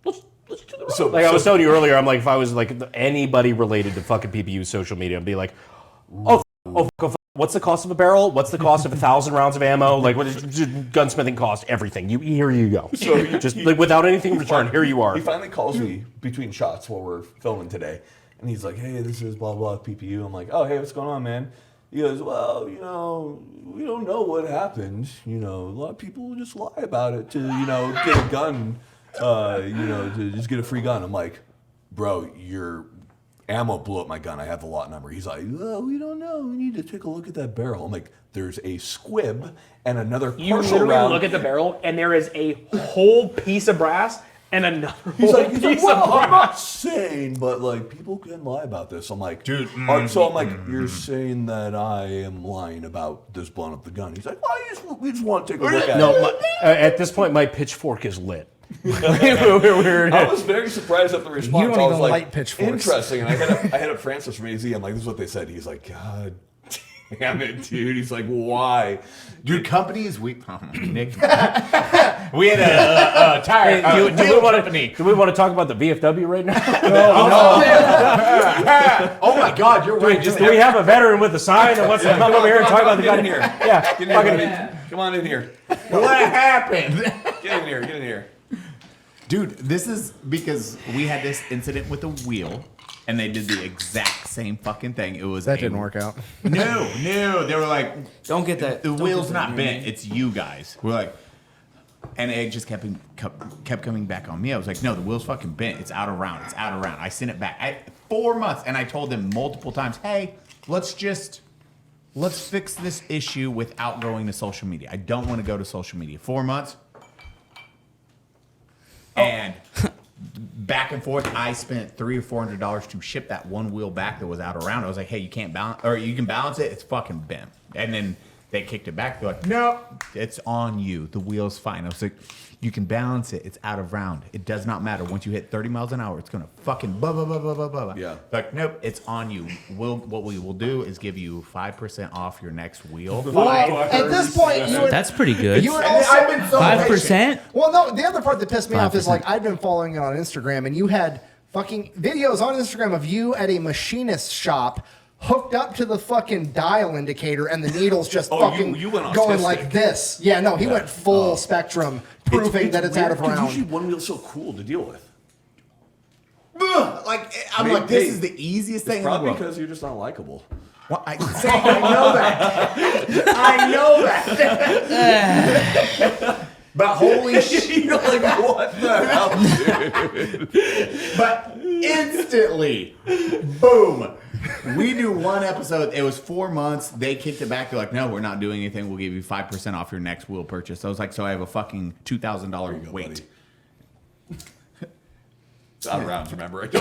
let's do the wrong. So, I was telling you earlier, I'm like, if I was like anybody related to fucking PPU social media, I'd be like, what's the cost of a barrel? What's the cost of 1,000 rounds of ammo? Like, what does gunsmithing cost? Everything. Here you go. So just like without anything in return, here you are. He finally calls me between shots while we're filming today. And he's like, hey, this is blah, blah, PPU. I'm like, oh, hey, what's going on, man? He goes, well, we don't know what happened. A lot of people just lie about it to, get a gun, to just get a free gun. I'm like, bro, your ammo blew up my gun. I have the lot number. He's like, well, we don't know. We need to take a look at that barrel. I'm like, there's a squib and another partial round. You literally look at the barrel, and there is a whole piece of brass and another He's like, piece of well, brass. I'm not saying, but like people can lie about this. I'm like, dude. So I'm like, you're saying that I am lying about this blowing up the gun? He's like, well, we just want to take a look at it. At this point, my pitchfork is lit. I was very surprised at the response. You don't I was even like, light pitchforks. interesting. And I hit up Francis from AZ. I'm like, this is what they said. He's like, God damn it, dude. He's like, why? Dude, companies, Nick. We had a tire. Do we want to talk about the VFW right now? Oh my God, you're right. Do we have a veteran with a sign that wants to come over here and talk about the gun? Here. Yeah, Come on in here. What happened? Get in here. Dude, this is because we had this incident with the wheel, and they did the exact same fucking thing. It was That didn't work out. No, they were like, Don't get that. the wheel's not bent. It's you guys. We're like, and it just kept coming back on me. I was like, no, the wheel's fucking bent. It's out of round. I sent it back. 4 months, and I told them multiple times, hey, let's fix this issue without going to social media. I don't want to go to social media. 4 months. And back and forth, I spent $300 or $400 to ship that one wheel back that was out of round. I was like, hey, you can't balance, or you can balance it. It's fucking bent. And then they kicked it back. They're like, no, it's on you. The wheel's fine. I was like, you can balance it. It's out of round. It does not matter. Once you hit 30 miles an hour, it's going to fucking blah, blah, blah, blah, blah, blah. Yeah. Like, nope, it's on you. What we will do is give you 5% off your next wheel. At this point, you would, That's pretty good. you would also, I've been so 5%? well, no, the other part that pissed me off is 5%. like I've been following it on Instagram, and you had fucking videos on Instagram of you at a machinist shop hooked up to the fucking dial indicator, and the needle's just fucking you went going autistic. like this. Yeah, no, he went full spectrum, proving that it's out of weird, 'cause round. Usually one wheel's so cool to deal with. Like, I'm like, this is the easiest thing It's in the probably world. because you're just not likable. Well, I know that. I know that. But holy shit. You're like, what the hell, dude? But instantly, boom. We do one episode. It was 4 months. They kicked it back. They're like, no, we're not doing anything. We'll give you 5% off your next wheel purchase. I was like, so I have a fucking $2,000 weight. It's out of rounds, remember? Dude,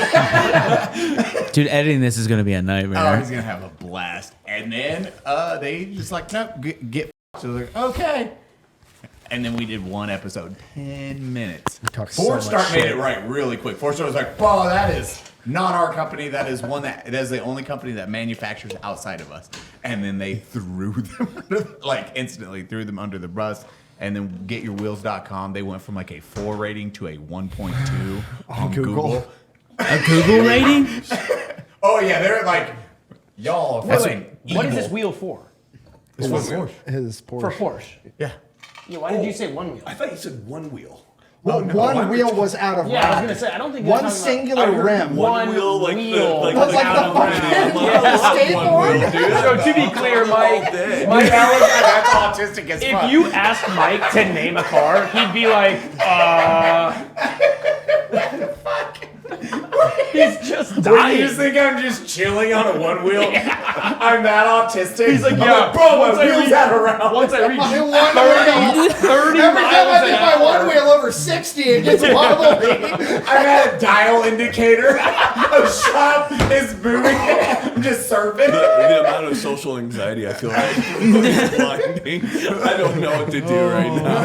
editing this is going to be a nightmare. Oh, he's going to have a blast. And then they just like, no, get so they're like, okay. And then we did one episode, 10 minutes. Four Star made it right really quick. 4 Star was like, "Oh, that is not our company. That is the only company that manufactures outside of us." And then they threw them, like instantly threw them under the bus. And then GetYourWheels.com, they went from like a 4 rating to a 1.2 on Google. A Google rating? Oh yeah, they're like, y'all. Wait, what is this wheel for? It's for Porsche. His Porsche. For Porsche. Yeah. Yeah, why did you say one wheel? I thought you said one wheel. Well, one wheel was out of Yeah, I was round. gonna say I don't think One singular rim. one wheel, like wheel. the But like the fucking skateboard. So to be clear, Mike That's autistic as fuck. if you asked Mike to name a car, he'd be like, he's just You dying. just think I'm just chilling on a one wheel? I'm that autistic. He's like, I'm yeah, bro, my wheel's out around. Once I reach My 30 one wheel. Every time I think my one wheel over 60, it gets wobbly. I'm at a dial indicator. A shop is moving. I'm just surfing. The amount of social anxiety I feel like is blinding. I don't know what to do right now.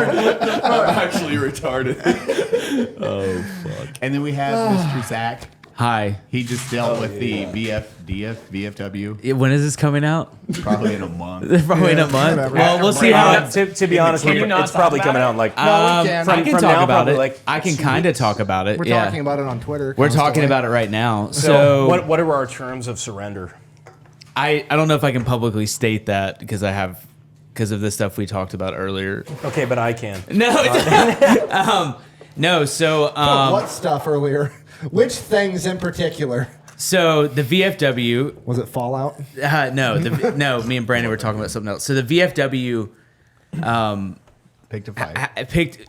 I'm actually retarded. Oh, fuck. And then we have Mr. Zach. Hi. He just dealt with the VFW. When is this coming out? Probably in a month. Probably in a month. whatever. Well, we'll see how it. To be honest, Can you not it's talk probably about coming it? out in like we can. I can from talk now, about probably it. like I can kind of talk about it. We're yeah. talking about it on Twitter. We're talking about it right now. So, So, what are our terms of surrender? I don't know if I can publicly state that because of the stuff we talked about earlier. Okay, but I can. No, no. So, what stuff earlier? Which things in particular? so the VFW. Was it Fallout? No, me and Brandon were talking about something else. So the VFW Picked a fight.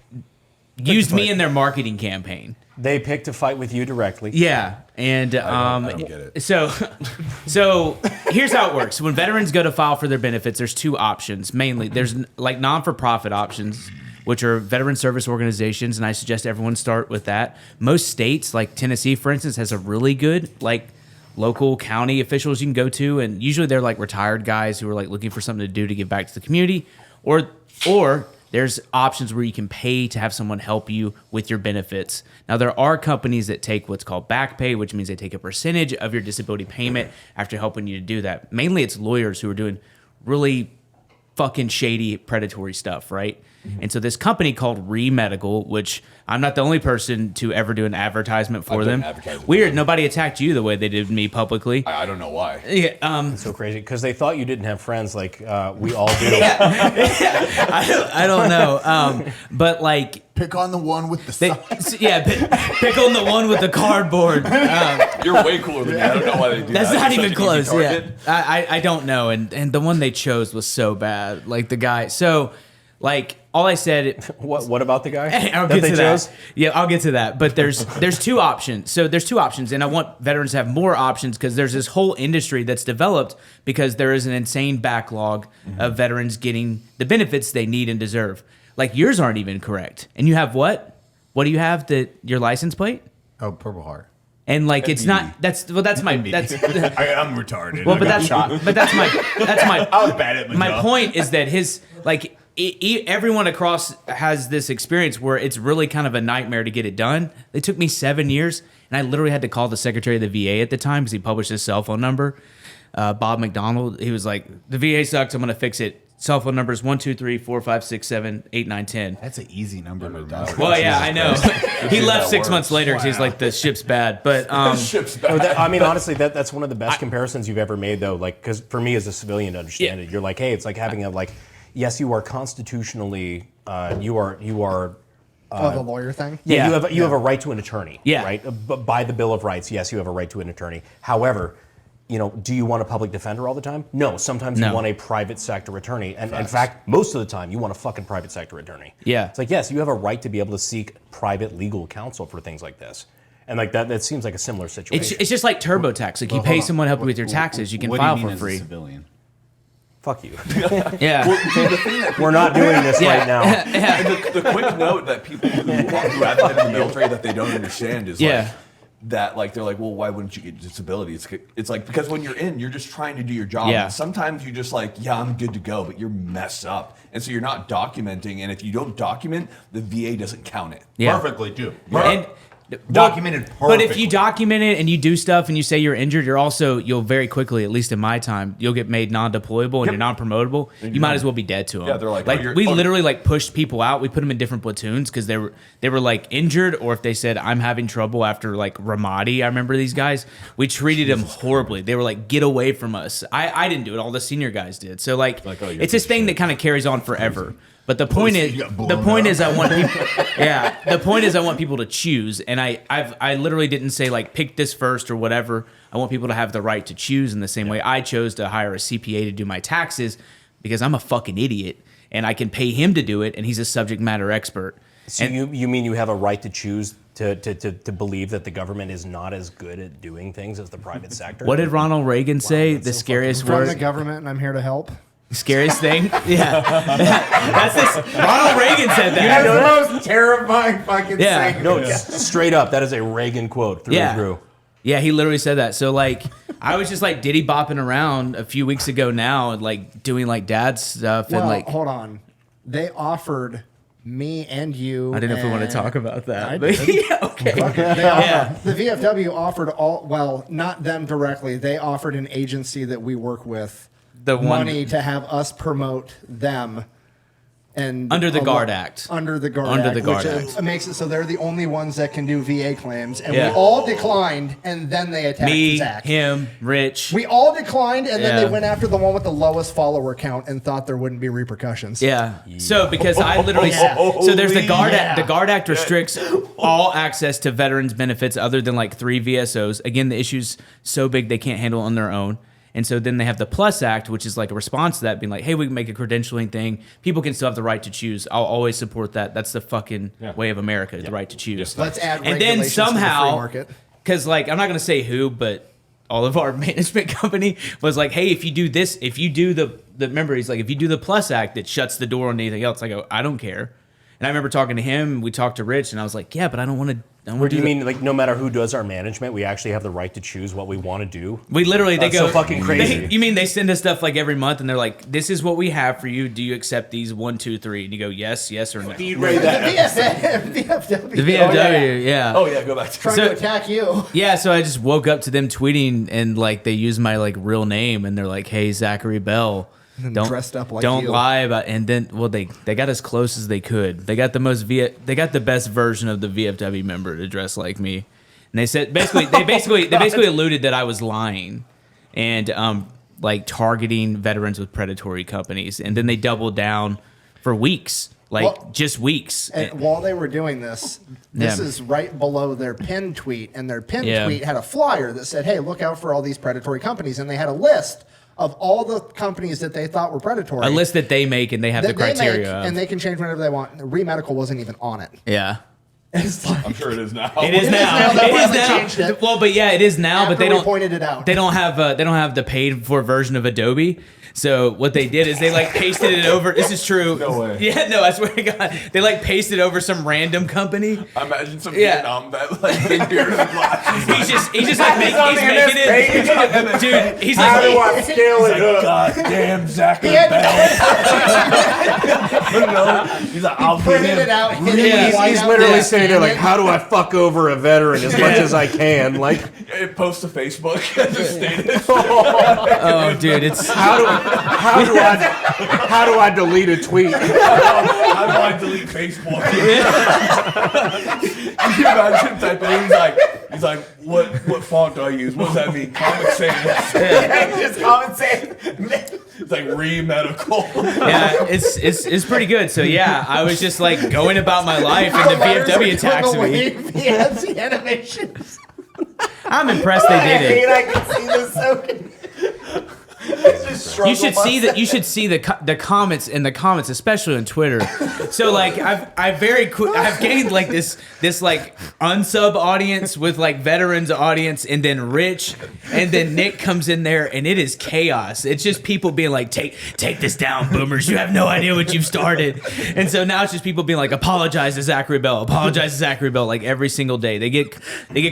used me in their marketing campaign. They picked a fight with you directly. Yeah, and I don't get it. So here's how it works. When veterans go to file for their benefits, there's two options. Mainly, there's like non-for-profit options, which are veteran service organizations, and I suggest everyone start with that. Most states, like Tennessee, for instance, has a really good like local county officials you can go to, and usually they're like retired guys who are like looking for something to do to give back to the community, or there's options where you can pay to have someone help you with your benefits. Now, there are companies that take what's called back pay, which means they take a percentage of your disability payment after helping you to do that. Mainly, it's lawyers who are doing really fucking shady, predatory stuff, right? And so this company called Remedical, which I'm not the only person to ever do an advertisement for them. Weird, nobody attacked you the way they did me publicly. I don't know why. Yeah, So crazy because they thought you didn't have friends like we all do. I don't know, but like. Pick on the one with the sign. Pick on the one with the cardboard. You're way cooler than me. I don't know why they do That's that. not You're even such an easy close. Yeah, target. I don't know, and the one they chose was so bad. Like the guy. So, like all I said. What about the guy? I'll get to that. Yeah, I'll get to that. But there's two options. So there's two options, and I want veterans to have more options because there's this whole industry that's developed because there is an insane backlog of veterans getting the benefits they need and deserve. Like yours aren't even correct, and you have what? What do you have? Your license plate? Oh, Purple Heart. And like it's not. That's my. That's I'm retarded. well, but that's my. I was bad at my point is that his like everyone across has this experience where it's really kind of a nightmare to get it done. It took me 7 years, and I literally had to call the secretary of the VA at the time because he published his cell phone number. Bob McDonald. He was like, "The VA sucks. I'm gonna fix it." Cell phone numbers 1 2 3 4 5 6 7 8 9 10. That's an easy number to remember. Well, yeah, I know. He left 6 months later because he's like, the ship's bad. But I mean, honestly, that's one of the best comparisons you've ever made, though. Like, because for me as a civilian to understand it, you're like, hey, it's like having a like, yes, you are constitutionally, you are. The lawyer thing. Yeah, you have a right to an attorney. Yeah. Right. By the Bill of Rights, yes, you have a right to an attorney. However, do you want a public defender all the time? No, sometimes you want a private sector attorney. And in fact, most of the time, you want a fucking private sector attorney. Yeah. It's like, yes, you have a right to be able to seek private legal counsel for things like this. And like that seems like a similar situation. It's just like TurboTax. Like you pay someone to help you with your taxes, you can file for free. As a civilian? Fuck you. Yeah. Well, see, the thing that We're not doing this right now. the quick note that people who have been in the military that they don't understand is like that, like they're like, well, why wouldn't you get disability? It's like because when you're in, you're just trying to do your job. Yeah. And sometimes you just like, yeah, I'm good to go, but you're messed up, and so you're not documenting. And if you don't document, the VA doesn't count it. Yeah. Perfectly, too. And, Documented perfectly. But if you document it and you do stuff and you say you're injured, you'll very quickly, at least in my time, you'll get made non-deployable and you're non-promotable. You might as well be dead to them. Yeah, they're like, we literally like pushed people out. We put them in different platoons because they were like injured, or if they said I'm having trouble after like Ramadi. I remember these guys. We treated them horribly. They were like, get away from us. I didn't do it. All the senior guys did. So like it's this thing that kind of carries on forever. But the point is, I want people. Yeah, the point is, I want people to choose, and I literally didn't say like pick this first or whatever. I want people to have the right to choose in the same way I chose to hire a CPA to do my taxes because I'm a fucking idiot and I can pay him to do it, and he's a subject matter expert. So you mean you have a right to choose to believe that the government is not as good at doing things as the private sector? What did Ronald Reagan say? The scariest From word. the government, and I'm here to help. Scariest thing? Yeah. That's this. Ronald Reagan said that. That's the most terrifying fucking thing. No, straight up, that is a Reagan quote through and through. Yeah, he literally said that. So like, I was just like diddy bopping around a few weeks ago now, and like doing like dad stuff, Well, and like. hold on. They offered me and you. I didn't know if we want to talk about that. I But did. yeah, okay. The VFW offered not them directly. They offered an agency that we work with money to have us promote them. And Under the Guard Act. Under the Guard Under Act. the Guard which Act. makes it so they're the only ones that can do VA claims. And Yeah. we all declined, and then they attacked Me, Zach. him, Rich. We all declined, and then Yeah. they went after the one with the lowest follower count and thought there wouldn't be repercussions. Yeah. So because I literally so there's the Guard Act. The Guard Act restricts all access to veterans benefits other than like 3 VSOs. Again, the issue's so big they can't handle it on their own. And so then they have the Plus Act, which is like a response to that, being like, hey, we can make a credentialing thing. People can still have the right to choose. I'll always support that. That's the fucking way of America, the right to choose. Let's add and then regulations to the free somehow, market. because like, I'm not going to say who, but all of our management company was like, hey, if you do this, if you do the remember, he's like, if you do the Plus Act, it shuts the door on anything else. I go, I don't care. And I remember talking to him, we talked to Rich, and I was like, yeah, but I don't want to. Or do you mean like no matter who does our management, we actually have the right to choose what we want to do? We literally, That's they go so fucking crazy. You mean they send us stuff like every month, and they're like, "This is what we have for you. Do you accept these 1, 2, 3?" And you go, "Yes, yes, or no." The VFW. The VFW, yeah. Oh yeah, go back to Trying to attack you. Yeah, so I just woke up to them tweeting, and like they use my like real name, and they're like, "Hey, Zachary Bell." Dressed up like don't you. lie about, and then they got as close as they could. They got they got the best version of the VFW member to dress like me, and they said basically they basically alluded that I was lying, and like targeting veterans with predatory companies, and then they doubled down for weeks, just weeks. And while they were doing this is right below their pinned tweet, and their pinned tweet had a flyer that said, "Hey, look out for all these predatory companies," and they had a list of all the companies that they thought were predatory. A list that they make, and they have the criteria of. And they can change whenever they want. Remedical wasn't even on it. Yeah. It's like, I'm sure it is now. It is now. They It is finally now. changed it. Well, but yeah, it is now. After But they we don't. pointed it out. They don't have the paid for version of Adobe. So what they did is they like pasted it over. This is true. No way. Yeah, no, I swear to God, they like pasted over some random company. I imagine some Vietnam vet like big beard and glasses. He's just like making it, dude. He's like, How do I scale it up? Goddamn Zachary He had- Bell. He's like, I'll printed it out. hit it Yeah. with white He's out literally there, sitting there like, and how do I fuck over a veteran as much as I can? Like, It posts to Facebook. Just stated. oh, dude, it's how do I delete a tweet? How do I delete Facebook? Can you imagine typing in? He's like, what font do I use? What does that mean? Comic Sans. Just common sense. It's like re-medical. yeah, it's pretty good. So yeah, I was just like going about my life, and the VFW attacks me. Fancy animations. I'm impressed they did it. I can see this so. You should see that. You should see the comments in the comments, especially on Twitter. So like I've gained like this like unsub audience with like veterans audience, and then Rich, and then Nick comes in there, and it is chaos. It's just people being like, take this down, boomers. You have no idea what you've started. And so now it's just people being like, apologize to Zachary Bell, like every single day. They get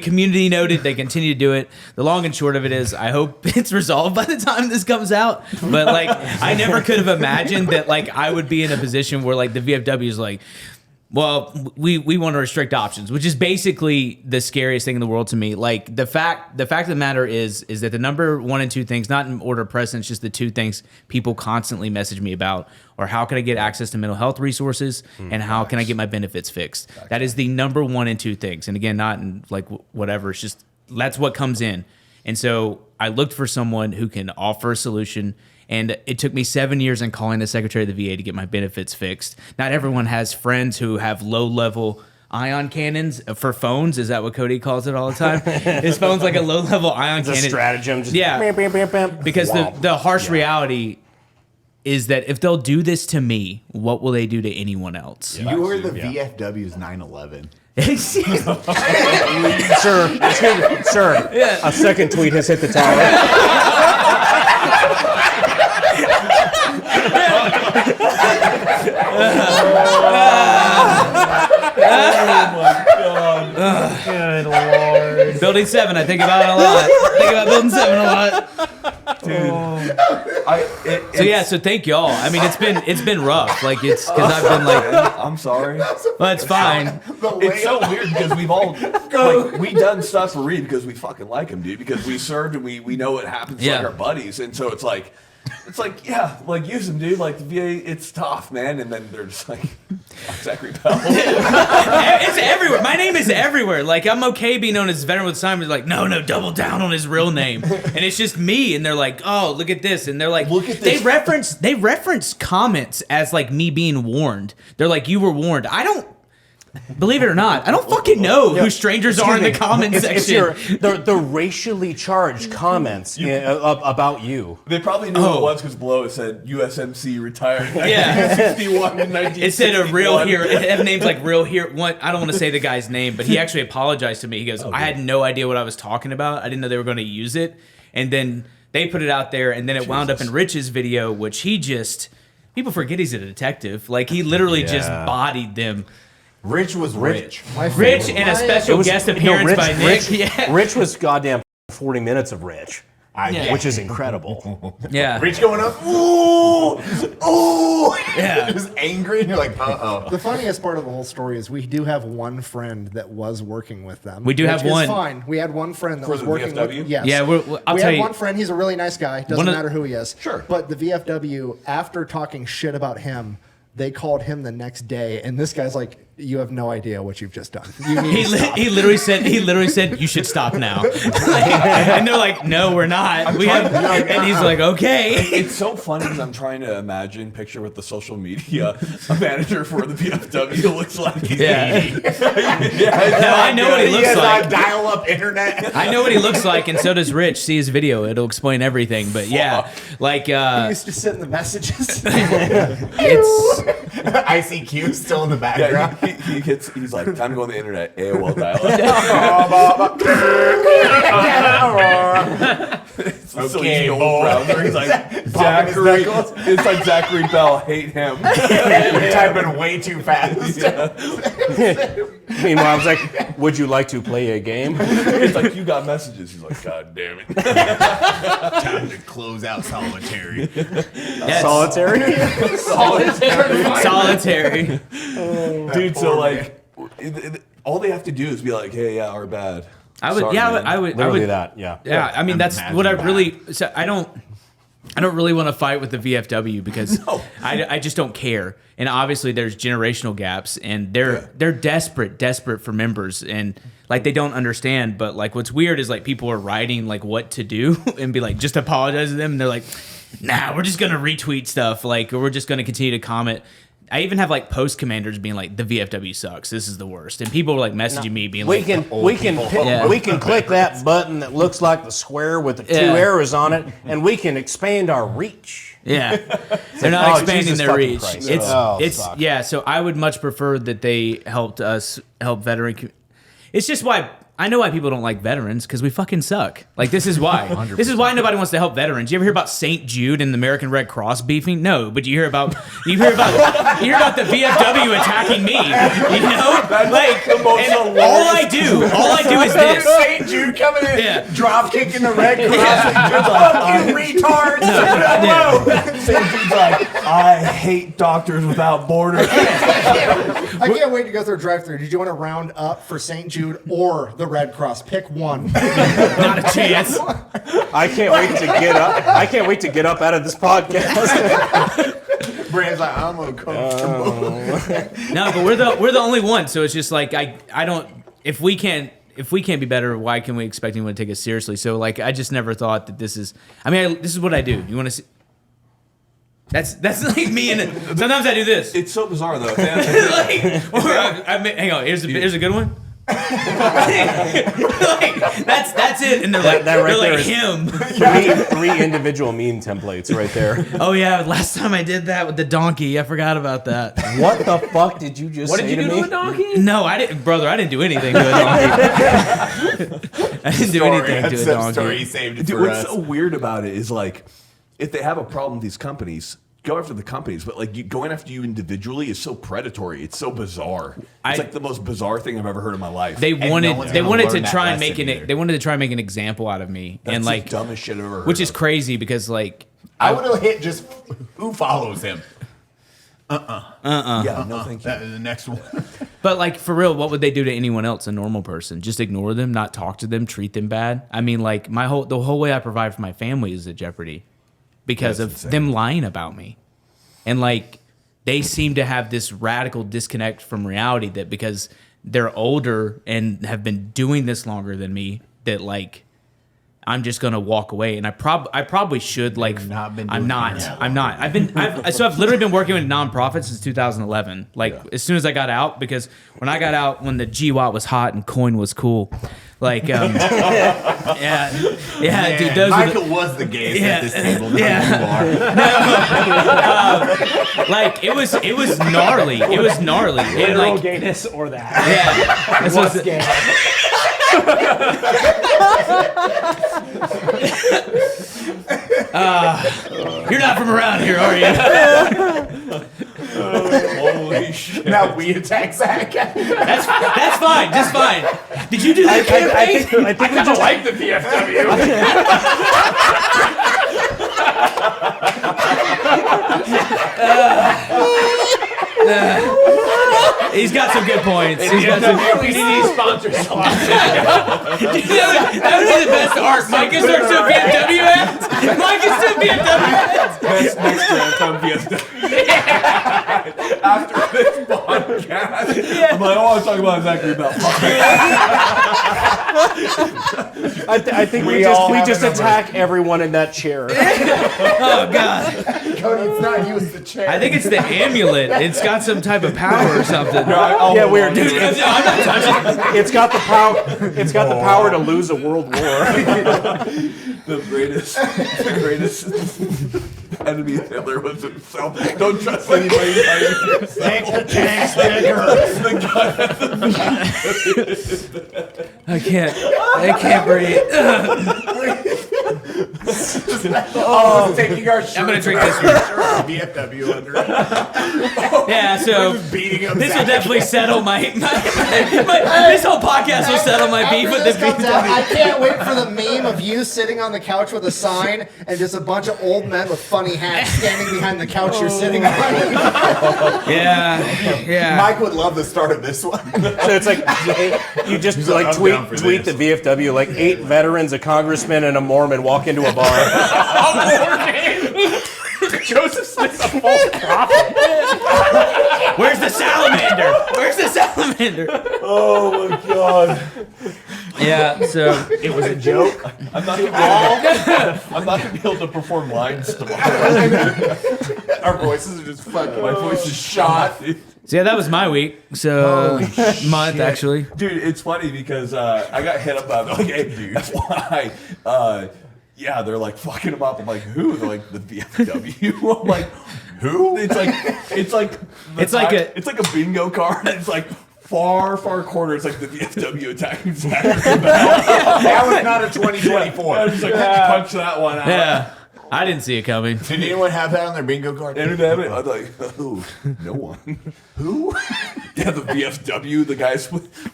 community noted. They continue to do it. The long and short of it is, I hope it's resolved by the time this comes out. But like, I never could have imagined that like I would be in a position where like the VFW is like, well, we want to restrict options, which is basically the scariest thing in the world to me. Like the fact of the matter is that the number 1 and 2 things, not in order of precedence, just the 2 things people constantly message me about are how can I get access to mental health resources and how can I get my benefits fixed. That is the number 1 and 2 things. And again, not in like whatever, it's just that's what comes in. And so I looked for someone who can offer a solution. And it took me 7 years in calling the Secretary of the VA to get my benefits fixed. Not everyone has friends who have low-level ion cannons for phones. Is that what Cody calls it all the time? His phone's like a low-level ion cannon. It's a stratagem. Just yeah. Because the harsh reality is that if they'll do this to me, what will they do to anyone else? You were the VFW's 9/11. Sir. Yeah. A second tweet has hit the tower. Good Lord. Building 7, I think about it a lot. I think about Building 7 a lot. Dude. So thank y'all. I mean, it's been rough. Like it's because I've been like, I'm sorry. Well, it's fine. It's so weird because we've all like we done stuff for Reed because we fucking like him, dude. Because we served and we know what happens to like our buddies, and so it's like yeah, like use him, dude. Like the VA, it's tough, man. And then they're just like Zachary Bell. It's everywhere. My name is everywhere. Like I'm okay being known as veteran with Simon. Like no, double down on his real name, and it's just me. And they're like, oh, look at this, and they're like, look at this. They reference comments as like me being warned. They're like, you were warned. I don't. Believe it or not, I don't fucking know who strangers are in the comment section. The racially charged comments about you. They probably knew who it was because below it said USMC retired. Yeah, 61 to 1961. It said a real hero. It had names like real hero. I don't want to say the guy's name, but he actually apologized to me. He goes, I had no idea what I was talking about. I didn't know they were going to use it, and then they put it out there, and then it wound up in Rich's video, which he just people forget he's a detective. Like he literally just bodied them. Rich was rich. Rich and a special guest appearance by Nick. Rich was goddamn 40 minutes of Rich, which is incredible. Yeah. Rich going up. Ooh! Yeah. Just angry, and you're like, uh-oh. The funniest part of the whole story is we do have one friend that was working with them. We do have which one. Is fine. We had one friend that was the working VFW? with. Yes. Yeah, I'll we tell had you. one friend. He's a really nice guy. Doesn't matter who he is. Sure. But the VFW, after talking shit about him, they called him the next day, and this guy's like, "You have no idea what you've just done. You need to stop." He literally said, "You should stop now." And they're like, "No, we're not." And he's like, "Okay." It's so funny because I'm trying to picture what the social media manager for the VFW looks like. He's 80. No, I know what he looks like. Dial-up internet. I know what he looks like, and so does Rich. See his video; it'll explain everything. But yeah, like He used to sit in the messages. it's ICQ still in the background. Yeah, he's like, time to go on the internet. AOL dial-up. So he's an old browser. He's like, Zachary. It's like Zachary Bell. Hate him. You're typing way too fast. Meanwhile, I was like, would you like to play a game? It's like, you got messages. He's like, God damn it. Time to close out solitary. Solitary? solitary. Dude, so like, all they have to do is be like, hey, yeah, our bad. I would. Sorry, Yeah, man. I would. Literally that, yeah. Yeah, I mean that's what I really. So I don't really want to fight with the VFW because I just don't care. And obviously there's generational gaps, and they're desperate for members, and like they don't understand. But like what's weird is like people are writing like what to do and be like just apologize to them, and they're like, nah, we're just gonna retweet stuff, like, or we're just gonna continue to comment. I even have like post commanders being like, the VFW sucks. This is the worst. And people were like messaging me being We like, can we can click that button that looks like the square with the 2 arrows on it, and we can expand our reach. yeah, they're not expanding Jesus their fucking reach. Christ. It's fuck. yeah. So I would much prefer that they help veteran. It's just why. I know why people don't like veterans, because we fucking suck. Like, this is why. 100%. This is why nobody wants to help veterans. You ever hear about St. Jude and the American Red Cross beefing? No, but you hear about the VFW attacking me. You know, like, and all I do is this. St. Jude coming in, Yeah. drop kicking the Red Cross. Fuck you, retards! St. Jude's like, I hate Doctors Without Borders. I can't wait to go through a drive-thru. Did you want to round up for St. Jude or the Red Cross? Pick one. Not a chance. I can't wait to get up. I can't wait to get up out of this podcast. Brand's like, I'm uncomfortable. No, but we're the only ones. So it's just like I don't. If we can't be better, why can we expect anyone to take us seriously? So like, I just never thought that this is. I mean, this is what I do. You want to see? That's like me, and sometimes I do this. It's so bizarre though. Hang on. Here's a good one. Like, that's it, and they're like, that right they're there like is- him. Three individual meme templates right there. Oh yeah, last time I did that with the donkey, I forgot about that. What the fuck did you just What say did you to do me? to a donkey? No, I didn't, brother. I didn't do anything to a donkey. I didn't do anything to a donkey. Story, he saved it Dude, for what's us. so weird about it is like, if they have a problem with these companies, go after the companies, but like going after you individually is so predatory. It's so bizarre. It's like the most bizarre thing I've ever heard in my life. They wanted one's they gonna wanted to learn that try and lesson make either. they wanted to try and make an example out of me, That's and the like dumbest shit I've ever heard. which is of. crazy because like I would have hit just who follows him. Yeah, no thank you. That is the next one. But like for real, what would they do to anyone else, a normal person? Just ignore them, not talk to them, treat them bad? I mean, like the whole way I provide for my family is at jeopardy because That's of insane. them lying about me. And like they seem to have this radical disconnect from reality that because they're older and have been doing this longer than me, that like I'm just gonna walk away. And I probably should like not been I'm doing not. it. I'm not. I've literally been working with nonprofits since 2011. Like as soon as I got out, because when I got out, when the GWAT was hot and coin was cool, like yeah, Man, dude, those Michael were was the gayest Yeah. at this table. Now you are. like it was gnarly. It was gnarly. And Literal like gayness or that. yeah, that's What's what's- gay? you're not from around here, are you? Holy shit. Now we attack Zach. That's fine. Just fine. Did you do that campaign? I think we just like the VFW. He's got some good points. He's got some PDD sponsors. that would be the best art. Micah starts to a VFW act. Micah's to a VFW act. Next draft on VFW. After this podcast, I'm like, I want to talk about exactly about I think we all have just a number. attack everyone in that chair. Oh God. Cody, it's not you, it's the chair. I think it's the amulet. It's got some type of power or something. Yeah, weird. Dude, I'm not touching it. It's got the power. It's got the power to lose a world war. the greatest enemy of Hitler was himself. Don't trust anybody. Make the tanks bigger. I can't breathe. Oh, taking our shirt. I'm gonna drink this one. VFW under. Yeah, so Just beating him. this will definitely settle my this whole podcast will settle my beef After with this the comes out, I VFW. can't wait for the meme of you sitting on the couch with a sign and just a bunch of old men with funny hats standing behind the couch you're sitting on. Yeah. Mike would love the start of this one. So it's like you just like I'm down for tweet the this. VFW like 8 veterans, a congressman, and a Mormon walk into a bar. Joseph Smith's a false prophet. Where's the salamander? Where's the salamander? Oh my god. Yeah, so It was a joke. I'm not gonna be able to perform lines tomorrow. Our voices are just fucking. My voice is shot. So yeah, that was my week. So month actually. Dude, it's funny because I got hit up by like, hey, dude, why? Yeah, they're like fucking them up. I'm like, who? They're like the VFW. I'm like, who? It's like a bingo card. It's like far corner. It's like the VFW attacking Zachary. That was not a 2024. I just like punch that one out. Yeah. I didn't see it coming. Did anyone have that on their bingo card? I was like, who? No one. Who? Yeah, the VFW, the guys.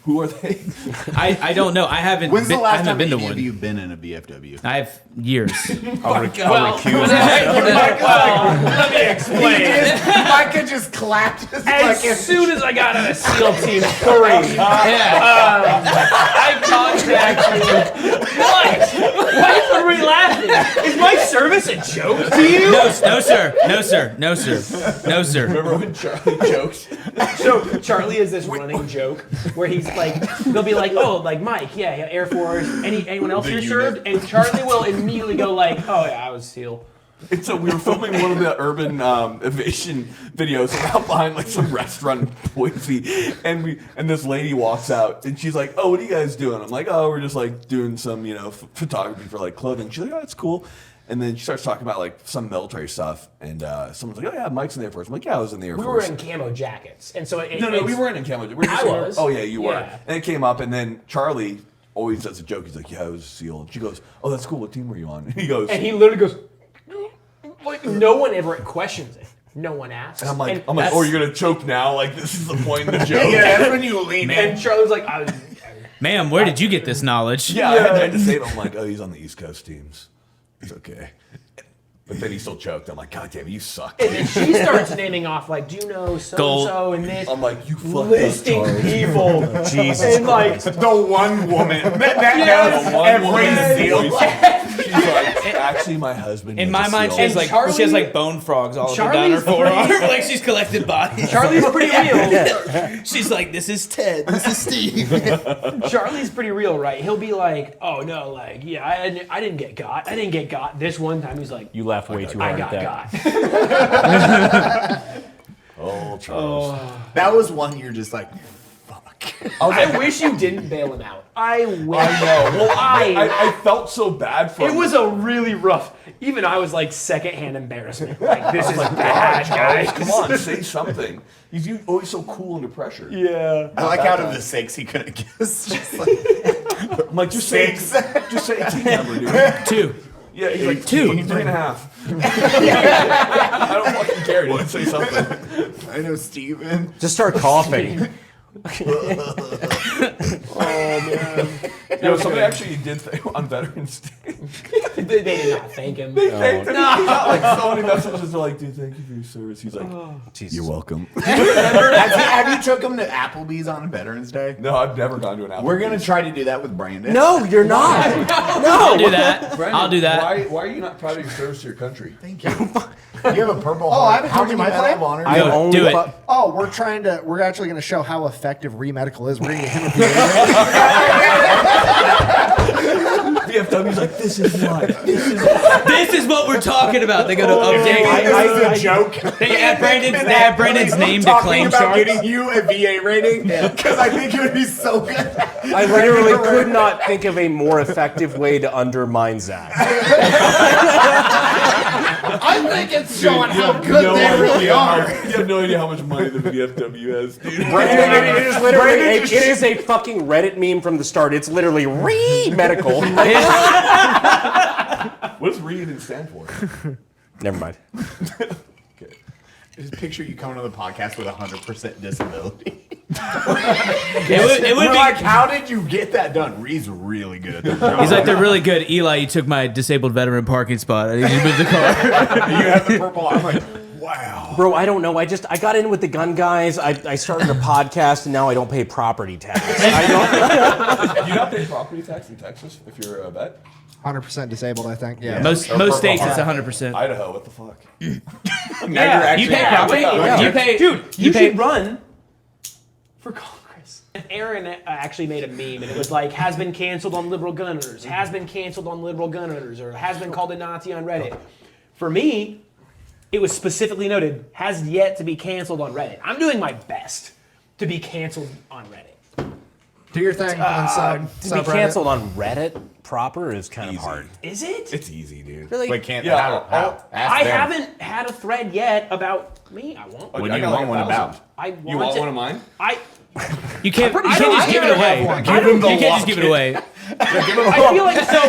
Who are they? I don't know. I haven't. When's the last time been to any one? of you been in a VFW? I have years. I'll recuse myself. Let me explain. Micah just clapped his As soon as I got on a SEAL Team 3, I contacted. What? Why is everybody laughing? Is my service a joke to you? No, sir. Remember when Charlie jokes? So Charlie is this running joke where he's like, they'll be like, oh, like Mike, yeah, Air Force. Anyone else here served? And Charlie will immediately go like, oh yeah, I was SEAL. And so we were filming one of the urban evasion videos out behind like some restaurant in Boise, and this lady walks out and she's like, "Oh, what are you guys doing?" I'm like, "Oh, we're just like doing some photography for like clothing." She's like, "Oh, that's cool." And then she starts talking about like some military stuff, and someone's like, "Oh yeah, Mike's in the Air Force." I'm like, "Yeah, I was in the Air We Force." were in camo jackets, and so No, we weren't in camo. We were just I was. Oh yeah, you were. Yeah. And it came up, and then Charlie always does a joke. He's like, "Yeah, I was a SEAL." And she goes, "Oh, that's cool. What team were you on?" And he goes, and he literally goes, like no one ever questions it. No one asks. And I'm like, "Oh, you're gonna choke now? Like this is the point of the joke?" Yeah, that's when you lean in. And Charlie was like, Ma'am, where did you get this knowledge? Yeah, I had to say it. I'm like, "Oh, he's on the East Coast teams. It's okay." But then he still choked. I'm like, "God damn it, you suck." and then she starts naming off like, do you know so and so and this? I'm like, "You fucked listing up, Charlie." people. Jesus and like The one woman that Yes. knows every One woman. SEAL. She's like, "Actually, my husband." In was my a mind, SEAL." she has like Charlie- she has like bone frogs all up and down her Charlie's forearm, like she's collected bodies. Charlie's pretty real. She's like, "This is Ted. This is Steve." Charlie's pretty real, right? He'll be like, "Oh no, like yeah, I didn't get got. I didn't get got this one time." He's like, You laugh way too "I hard got at that. got." Oh, Charles. That was one you're just like, fuck. I wish you didn't bail him out. I wish. I know. Well, I felt so bad for him. It was a really rough. Even I was like secondhand embarrassment. Like this is bad, guys. Come on, say something. He's always so cool under pressure. Yeah. I like out of the 6 he couldn't guess. Just like, I'm like, just say 6. just say a team number, dude. 2. Yeah, he's like 2. 3.5. I don't fucking care. Dude. Say something. I know Steven. Just start coughing. You know, somebody actually did on Veterans Day. They did not thank him. He got like so many messages. They're like, "Dude, thank you for your service." He's like, Jesus. "You're welcome." Have you took him to Applebee's on Veterans Day? No, I've never gone to an Applebee's. We're going to try to do that with Brandon. No, you're not. I'll do that. Brandon, I'll do that. Why are you not proud of your service to your country? Thank you. You have a purple Oh, I haven't How told you many my Medal plan. of Honor? I Go, only do it. fu- Oh, we're actually going to show how effective remedical is. We're going to get him a VFW's like, "This is why. This is what we're talking about. They go to update. This is a joke. They have Brandon's name to claim about charts. getting you a VA rating because I think it would be so good. I literally could not think of a more effective way to undermine Zach. I think it's showing how good they really are. You have no idea how much money the VFW has, dude. It is literally it is a fucking Reddit meme from the start. It's literally re-medical. What does READ stand for? Never mind. Okay. Just picture you coming on the podcast with 100% disability. It would We're be like, how did you get that done? Reed's really good at that job. He's like, they're really good. Eli, you took my disabled veteran parking spot. I need you to move the car. You have the purple. I'm like, wow. Bro, I don't know. I got in with the gun guys. I started a podcast, and now I don't pay property tax. Do you not pay property tax in Texas if you're a vet? 100% disabled, I think. Yeah. Most states, it's 100%. Idaho, what the fuck? Yeah, You pay property. You pay, dude. You pay. should run for Congress. Aaron actually made a meme, and it was like, "Has been canceled on liberal gun owners. Has been canceled on liberal gun owners, or has been called a Nazi on Reddit." For me, it was specifically noted, has yet to be canceled on Reddit. I'm doing my best to be canceled on Reddit. Do your thing on To be canceled on Reddit proper is kind of hard. Is it? It's easy, dude. Really? Wait, can't. Yeah, How? Ask I them. haven't had a thread yet about me. I want one. What do you want one about? You want one of mine? You can't just give it away. You can't just give it away. I feel like so.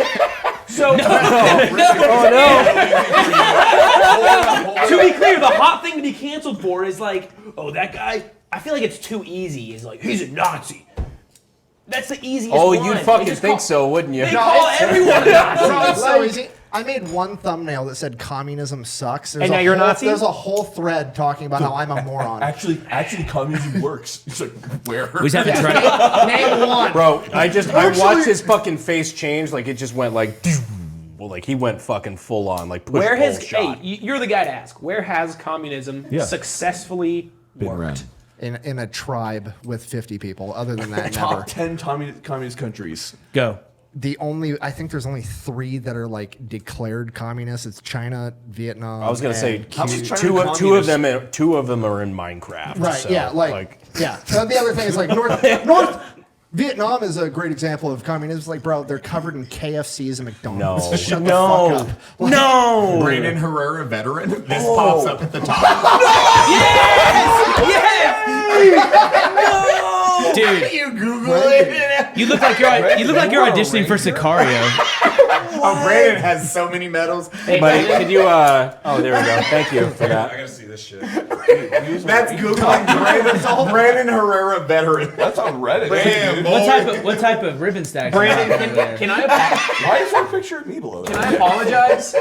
To be clear, the hot thing to be canceled for is like, oh, that guy. I feel like it's too easy. It's like he's a Nazi. That's the easiest. Oh, one. you'd fucking think so, wouldn't you? They call everyone a Nazi. It's so easy. I made one thumbnail that said communism sucks. And now you're a Nazi? There's a whole thread talking about how I'm a moron. Actually, communism works. It's like, where? We just haven't tried. Name one. Bro, I watched his fucking face change. Like it just went like, well, like he went fucking full on. Like push Where has shot. you're the guy to ask. Where has communism successfully worked? In a tribe with 50 people. Other than that, Top never. 10 communist countries. Go. I think there's only 3 that are like declared communists. It's China, Vietnam. I was gonna say and two of them are in Minecraft. Right. So, yeah. Yeah. So the other thing is like North Vietnam is a great example of communism. It's like, bro, they're covered in KFCs and McDonald's. No. Shut the fuck up. No. Brandon Herrera, veteran. This pops up at the top. Dude, You Google it. you look like you're auditioning for Sicario. Oh, Brandon has so many medals. Hey, But could you? Oh, there we go. Thank you for that. gotta see this shit. That's Googling Brandon Herrera, veteran. That's on Reddit. Damn, dude. What type of ribbon stacks? Brandon, can I Why is there a picture of me below can that? I apologize?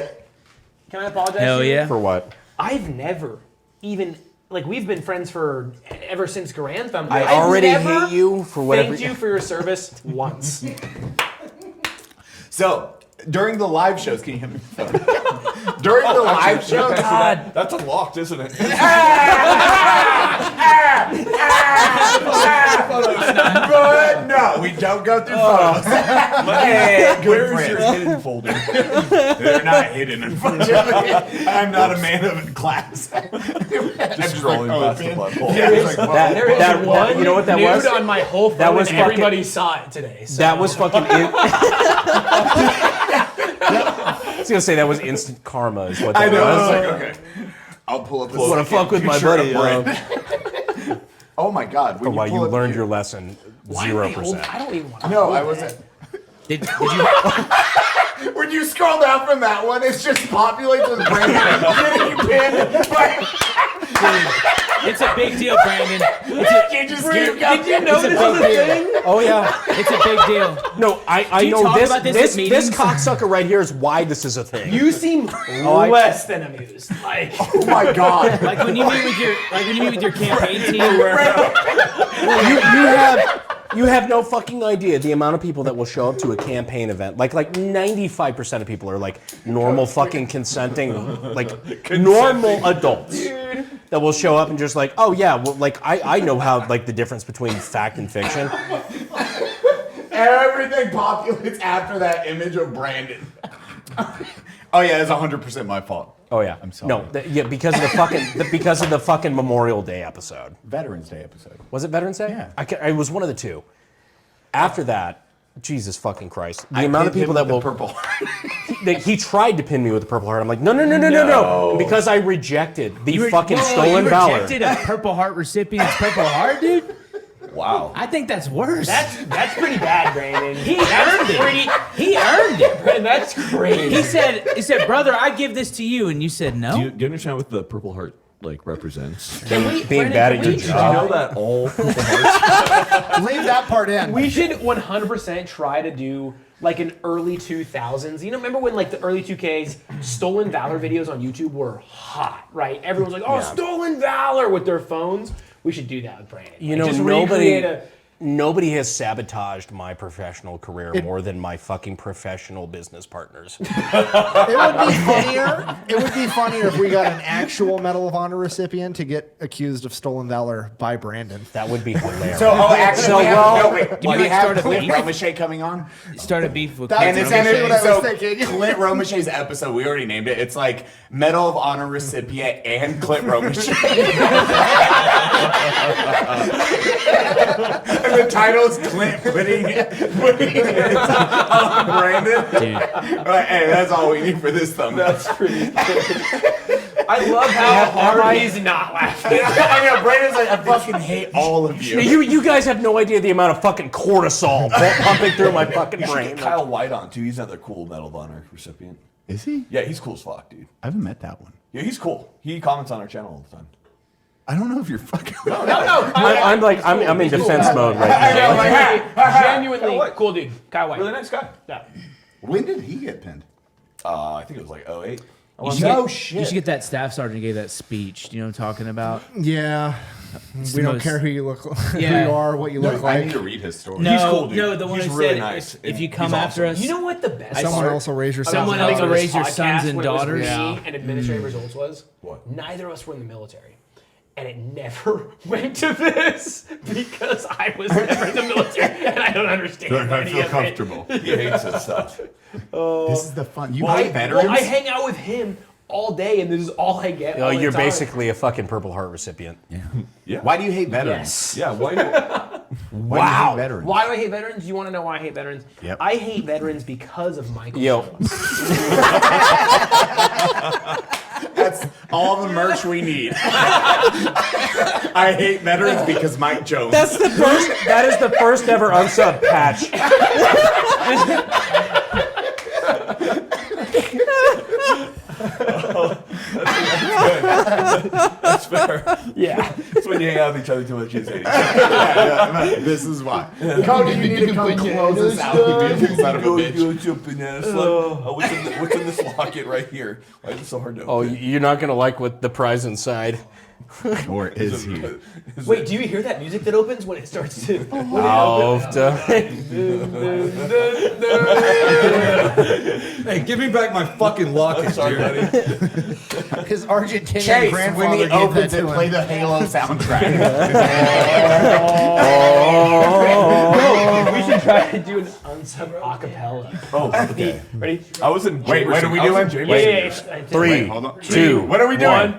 Can I apologize? Hell to you? yeah. For what? I've never even we've been friends for ever since Garand Thumb. I I've already never hate you for whatever. Thanked you for your service once. So during the live shows, can you hear me? During the live show, God, That's unlocked, isn't it? but no, we don't go through photos. Where's your hidden folder? They're not hidden, unfortunately. I'm not a man of class. Just scrolling past the butthole. Yeah, it's like, well, There is That- one you know what that nude was? on my whole phone, That was and fucking- everybody saw it today. So. That was fucking. I was gonna say that was instant karma. Is what that I know. I was. was like, okay, I'll pull up this. Wanna fuck with my buddy? Oh my God! Or why you pull up learned here- your lesson Why am I 0%. I don't even want to. No, I wasn't. Did you? When you scroll down from that one, it's just populates with Brandon getting pinned. It's a big deal, Brandon. You just keep Did you know It's a this was a big deal. thing? Oh yeah. It's a big deal. No, I you know talk this. about this This at meetings? cocksucker right here is why this is a thing. You seem less than amused. Like, Oh my God! Like when you meet with your campaign team. You have no fucking idea the amount of people that will show up to a campaign event. Like 95% of people are like normal fucking consenting, like normal adults that will show up and just like, oh yeah, well like I know how like the difference between fact and fiction. Everything populates after that image of Brandon. Oh yeah, it's 100% my fault. Oh yeah, I'm sorry. No, yeah, because of the fucking Memorial Day episode. Veterans Day episode. Was it Veterans Day? Yeah. It was one of the two. After that, Jesus fucking Christ, the amount of people that will purple. he tried to pin me with the Purple Heart. I'm like, no. And because I rejected the fucking stolen valor. You rejected a Purple Heart recipient's Purple Heart, dude? Wow. I think that's worse. that's pretty bad, Brandon. He earned it. He earned it. Brandon, that's crazy. He said, brother, I give this to you, and you said no. Do you understand what the Purple Heart like represents? Being bad at your Do you job. know that all Purple Hearts? Leave that part in. We should 100% try to do like an early 2000s. You know, remember when like the early 2Ks stolen valor videos on YouTube were hot, right? Everyone's like, oh, stolen valor with their phones. We should do that with Brandon. You Like, know, just nobody- recreate Nobody has sabotaged my professional career more than my fucking professional business partners. It would be funnier. It would be funnier if we got an actual Medal of Honor recipient to get accused of stolen valor by Brandon. That would be hilarious. So, actually, do you we have start a Clint beef? Romachet coming on? Start a beef with And it's Clint gonna Romachet. be, so Clint Romachet's episode, we already named it. It's like Medal of Honor recipient and Clint Romachet. And the title is Clint putting it on Brandon. Dude. Right, hey, that's all we need for this thumbnail. That's pretty I love how hard he's not laughing. I know, Brandon's like, I fucking hate all of you. You guys have no idea the amount of fucking cortisol pumping through my fucking You should brain. get Kyle White on too. He's another cool Medal of Honor recipient. Is he? Yeah, he's cool as fuck, dude. I haven't met that one. Yeah, he's cool. He comments on our channel all the time. I don't know if you're fucking. No. I'm in defense mode right now. Genuinely cool dude. Kyle White. Really nice guy. Yeah. When did he get pinned? I think it was like 08. You should get that staff sergeant who gave that speech. Do you know what I'm talking about? Yeah. It's We the don't most- care who you look, who Yeah. you are, what you look I like. need to read his story. No, He's cool, dude. no, the one He's who really said nice. if you and come he's after awesome. us, You know what the best Someone part also raise your Someone sound. else will raise your podcast sons and when it was daughters. me and administrative results was? What? Neither of us were in the military. And it never went to this because I was never in the military and I don't understand any of it. He hates this stuff. This is the fun. You I, hate veterans? well, I hang out with him all day and this is all I get. Oh, all the you're time. basically a fucking Purple Heart recipient. Yeah. Why do you hate veterans? Yes. Yeah, why do Why do you hate veterans? Why do I hate veterans? You want to know why I hate veterans? Yep. I hate veterans because of Michael. Yo, That's all the merch we need. I hate veterans because Mike Jones. that is the first ever unsub patch. That's fair. Yeah. It's when you hang out with each other too much. You say, This is why. Cody, you need to come close us out. You son of a bitch. What's in this locket right here? Why is it so hard to Oh, open? you're not gonna like what the prize inside. Or is he? Wait, do you hear that music that opens when it starts to? Hey, give me back my fucking locket, Sorry, dude. buddy. His Argentinian Chase, grandfather when he gave that opens it, to play him. the Halo soundtrack. We should try to do an unsub acapella. Oh, okay. Ready? I was in. Wait, what are we I was in doing? Jameson. Yeah. 3, Hold on. 2, What are we doing?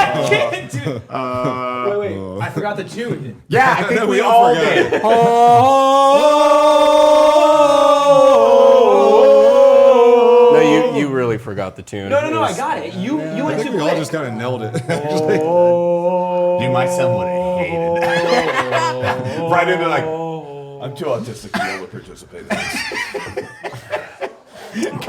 I can't do. Wait. I forgot the tune. Yeah, I think we all did. No, you really forgot the tune. No, I got it. You I went think too we all quick. just kind of nailed it. Dude, my son would have hated that. Right into like, I'm too autistic to be able to participate in this.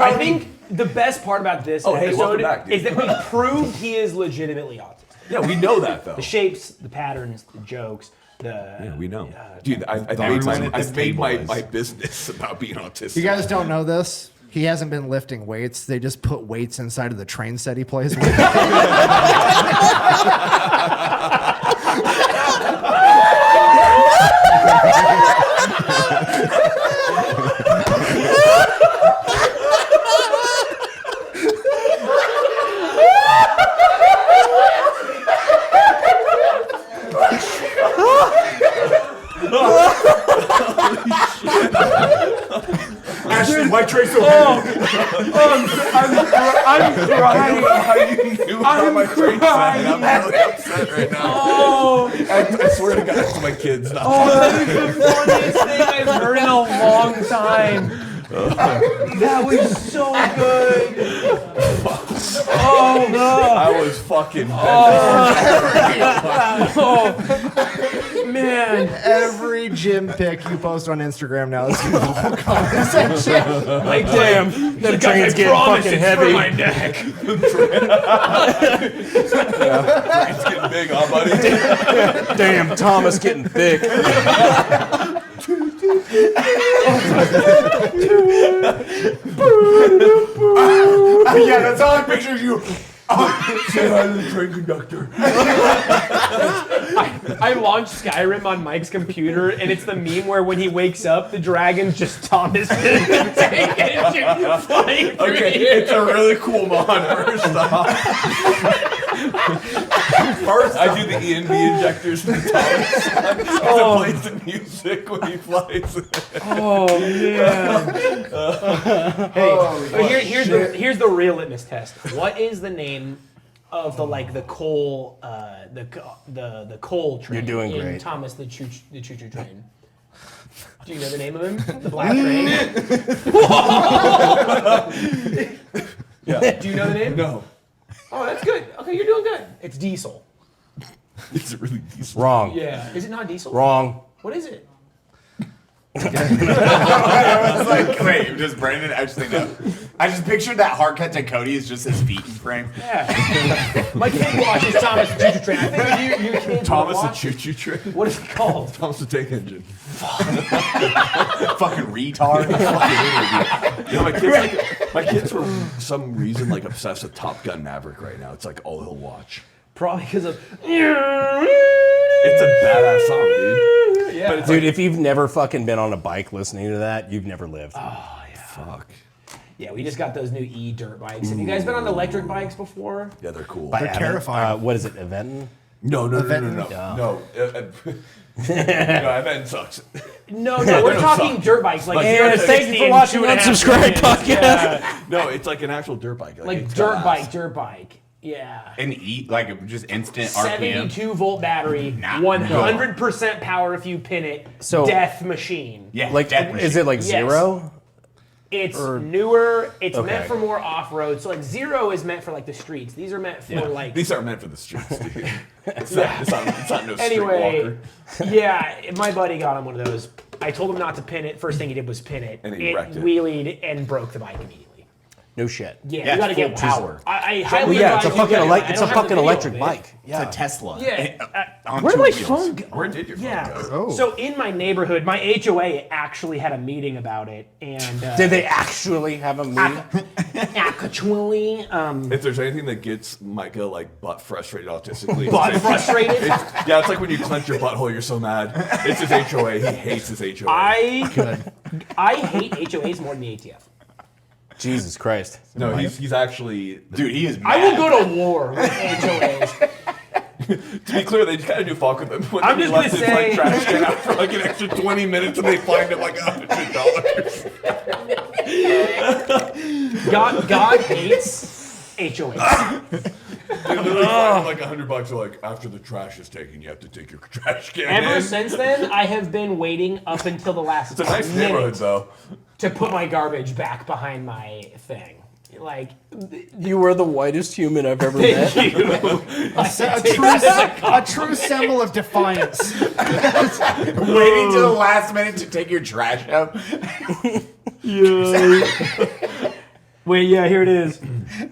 I think the best part about this Oh, hey, episode welcome back, dude. is that we proved he is legitimately autistic. Yeah, we know that though. The shapes, the patterns, the jokes, Yeah, we know. Dude, I've everyone made, at this I've made table is. my business about being autistic. You guys don't know this. He hasn't been lifting weights. They just put weights inside of the train set he plays with. Ashton, why Trey so heavy? I'm crying. How you knew about my train set? I'm really upset right now. I swear to God, it's my kids. Not That is the funniest thing I've heard in a long time. That was so good. Oh no! I was fucking. Oh man! Every gym pic you post on Instagram now is in the whole comment section. Like Damn, them trains getting fucking heavy. my neck. It's getting big, huh, buddy? Damn, Thomas getting thick. Yeah, that's all I picture you. Say hi to the train conductor. I launched Skyrim on Mike's computer, and it's the meme where when he wakes up, the dragon's just Thomas flying through Okay, the air. it's a really cool mod. First off, I do the ENV injectors for the Thomas because it plays the music when he flies. Oh man! Here's the real litmus test. What is the name of the coal the coal train? You're doing in great. Thomas the choo choo train. Do you know the name of him? The black train. Yeah. Do you know the name? No. Oh, that's good. Okay, you're doing good. It's Diesel. Is it really decent? Wrong. Yeah. Is it not Diesel? Wrong. What is it? I was like, wait, just Brandon. I just pictured that hard cut to Cody is just his feet in frame. Yeah. My kid watches Thomas the Choo Choo Train. I think you kids Thomas the watch. Choo-Choo Train? What is it called? Thomas the Tank Engine. Fucking retard. You know, my kids for some reason like obsessed with Top Gun Maverick right now. It's like all he'll watch. Probably because of. It's a badass song, dude. Yeah. But it's Dude, like, if you've never fucking been on a bike listening to that, you've never lived. fuck. Yeah, we just got those new dirt bikes. Have you guys been on electric bikes before? Yeah, they're cool. By They're Abbott. terrifying. What is it, Aventon? No. No, Evan sucks. No, we're talking dirt bikes. Like Hey, 0 to thank you 60 for in watching 2.5 Unsubscribed seconds. Podcast. Yeah. No, it's like an actual dirt bike. Like it's dirt badass. bike. Yeah. And eat like just instant RPM. 72-volt battery, Nah, 100% power if you pin it. So- death machine. Yeah, Like, death is it like Yes. zero? It's newer. It's Okay. meant for more off-road. So like 0 is meant for like the streets. These are meant for like. These aren't meant for the streets, dude. It's not no Anyway, streetwalker. yeah, my buddy got him one of those. I told him not to pin it. First thing he did was pin it. And he it wrecked it. wheelied and broke the bike immediately. No shit. Yeah, you gotta get power. I highly Yeah, it's a advise you fucking get it. I it's a don't have the fucking video electric of it. bike. It's a Tesla. Yeah. On Where did two my wheels. phone go? Where did your phone Yeah. go? So in my neighborhood, my HOA actually had a meeting about it, and Did they actually have a meeting? actually, If there's anything that gets Micah like butt frustrated autistically, butt frustrated. it's like when you clench your butthole, you're so mad. It's his HOA. He hates his HOA. I hate HOAs more than the ATF. Jesus Christ. No, he's actually. Dude, he is mad. I will go to war with HOAs. To be clear, they just kind of do fuck with him. When I'm he just left gonna his, say- like, trash can out for like an extra 20 minutes, and they fined him like $100. God hates HOAs. They literally fined him like $100. Like after the trash is taken, you have to take your trash can. Ever in. since then, I have been waiting up until the last It's a nice neighborhood, minute though. to put my garbage back behind my thing. Like, You were the whitest human I've ever met. thank you. A true symbol of defiance. Waiting to the last minute to take your trash out. Wait, yeah, here it is.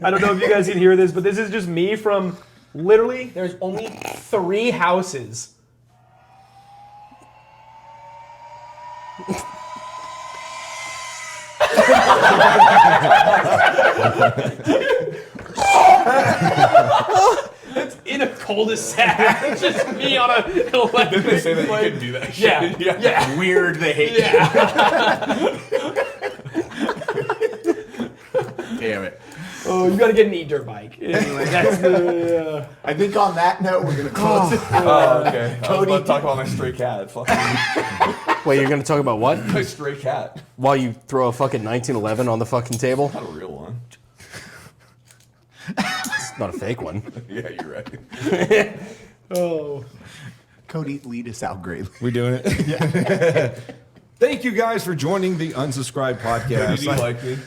I don't know if you guys can hear this, but this is just me from literally, there's only 3 houses. It's in a cul-de-sac. It's just me on a electric. Didn't they say that you like- could do that Yeah, shit? yeah. Weird, they hate Yeah. Damn it. Oh, you gotta get an e-dirt bike. Anyway, that's the. I think on that note, we're gonna close it. Oh, okay. I was about to talk about my stray cat. Fucking Wait, you're gonna talk about what? my stray cat. While you throw a fucking 1911 on the fucking table? Not a real one. It's not a fake one. Yeah, you're right. Oh. Cody, lead us out greatly. We doing it? Yeah. Thank you guys for joining the Unsubscribed Podcast. Did you like me?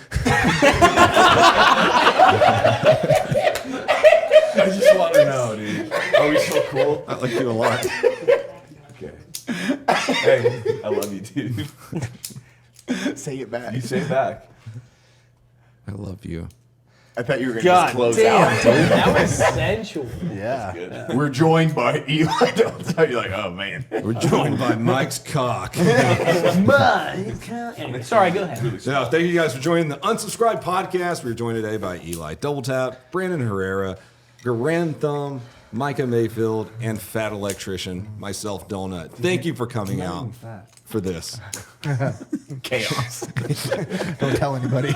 I just want to know, dude. Are we so cool? I like you a lot. Okay. Hey, I love you, dude. Say it back. You say it back. I love you. I thought you were going to God just close damn, out. dude, that was sensual. Yeah. We're joined by Eli. Don't tell you like, oh man. We're joined by Mike's cock. Anyway, sorry, go ahead. So, thank you guys for joining the Unsubscribed podcast. We're joined today by Eli Double Tap, Brandon Herrera, Garand Thumb, Micah Mayfield, and Fat Electrician, myself, Donut. Thank you for coming out for this. Chaos. Don't tell anybody.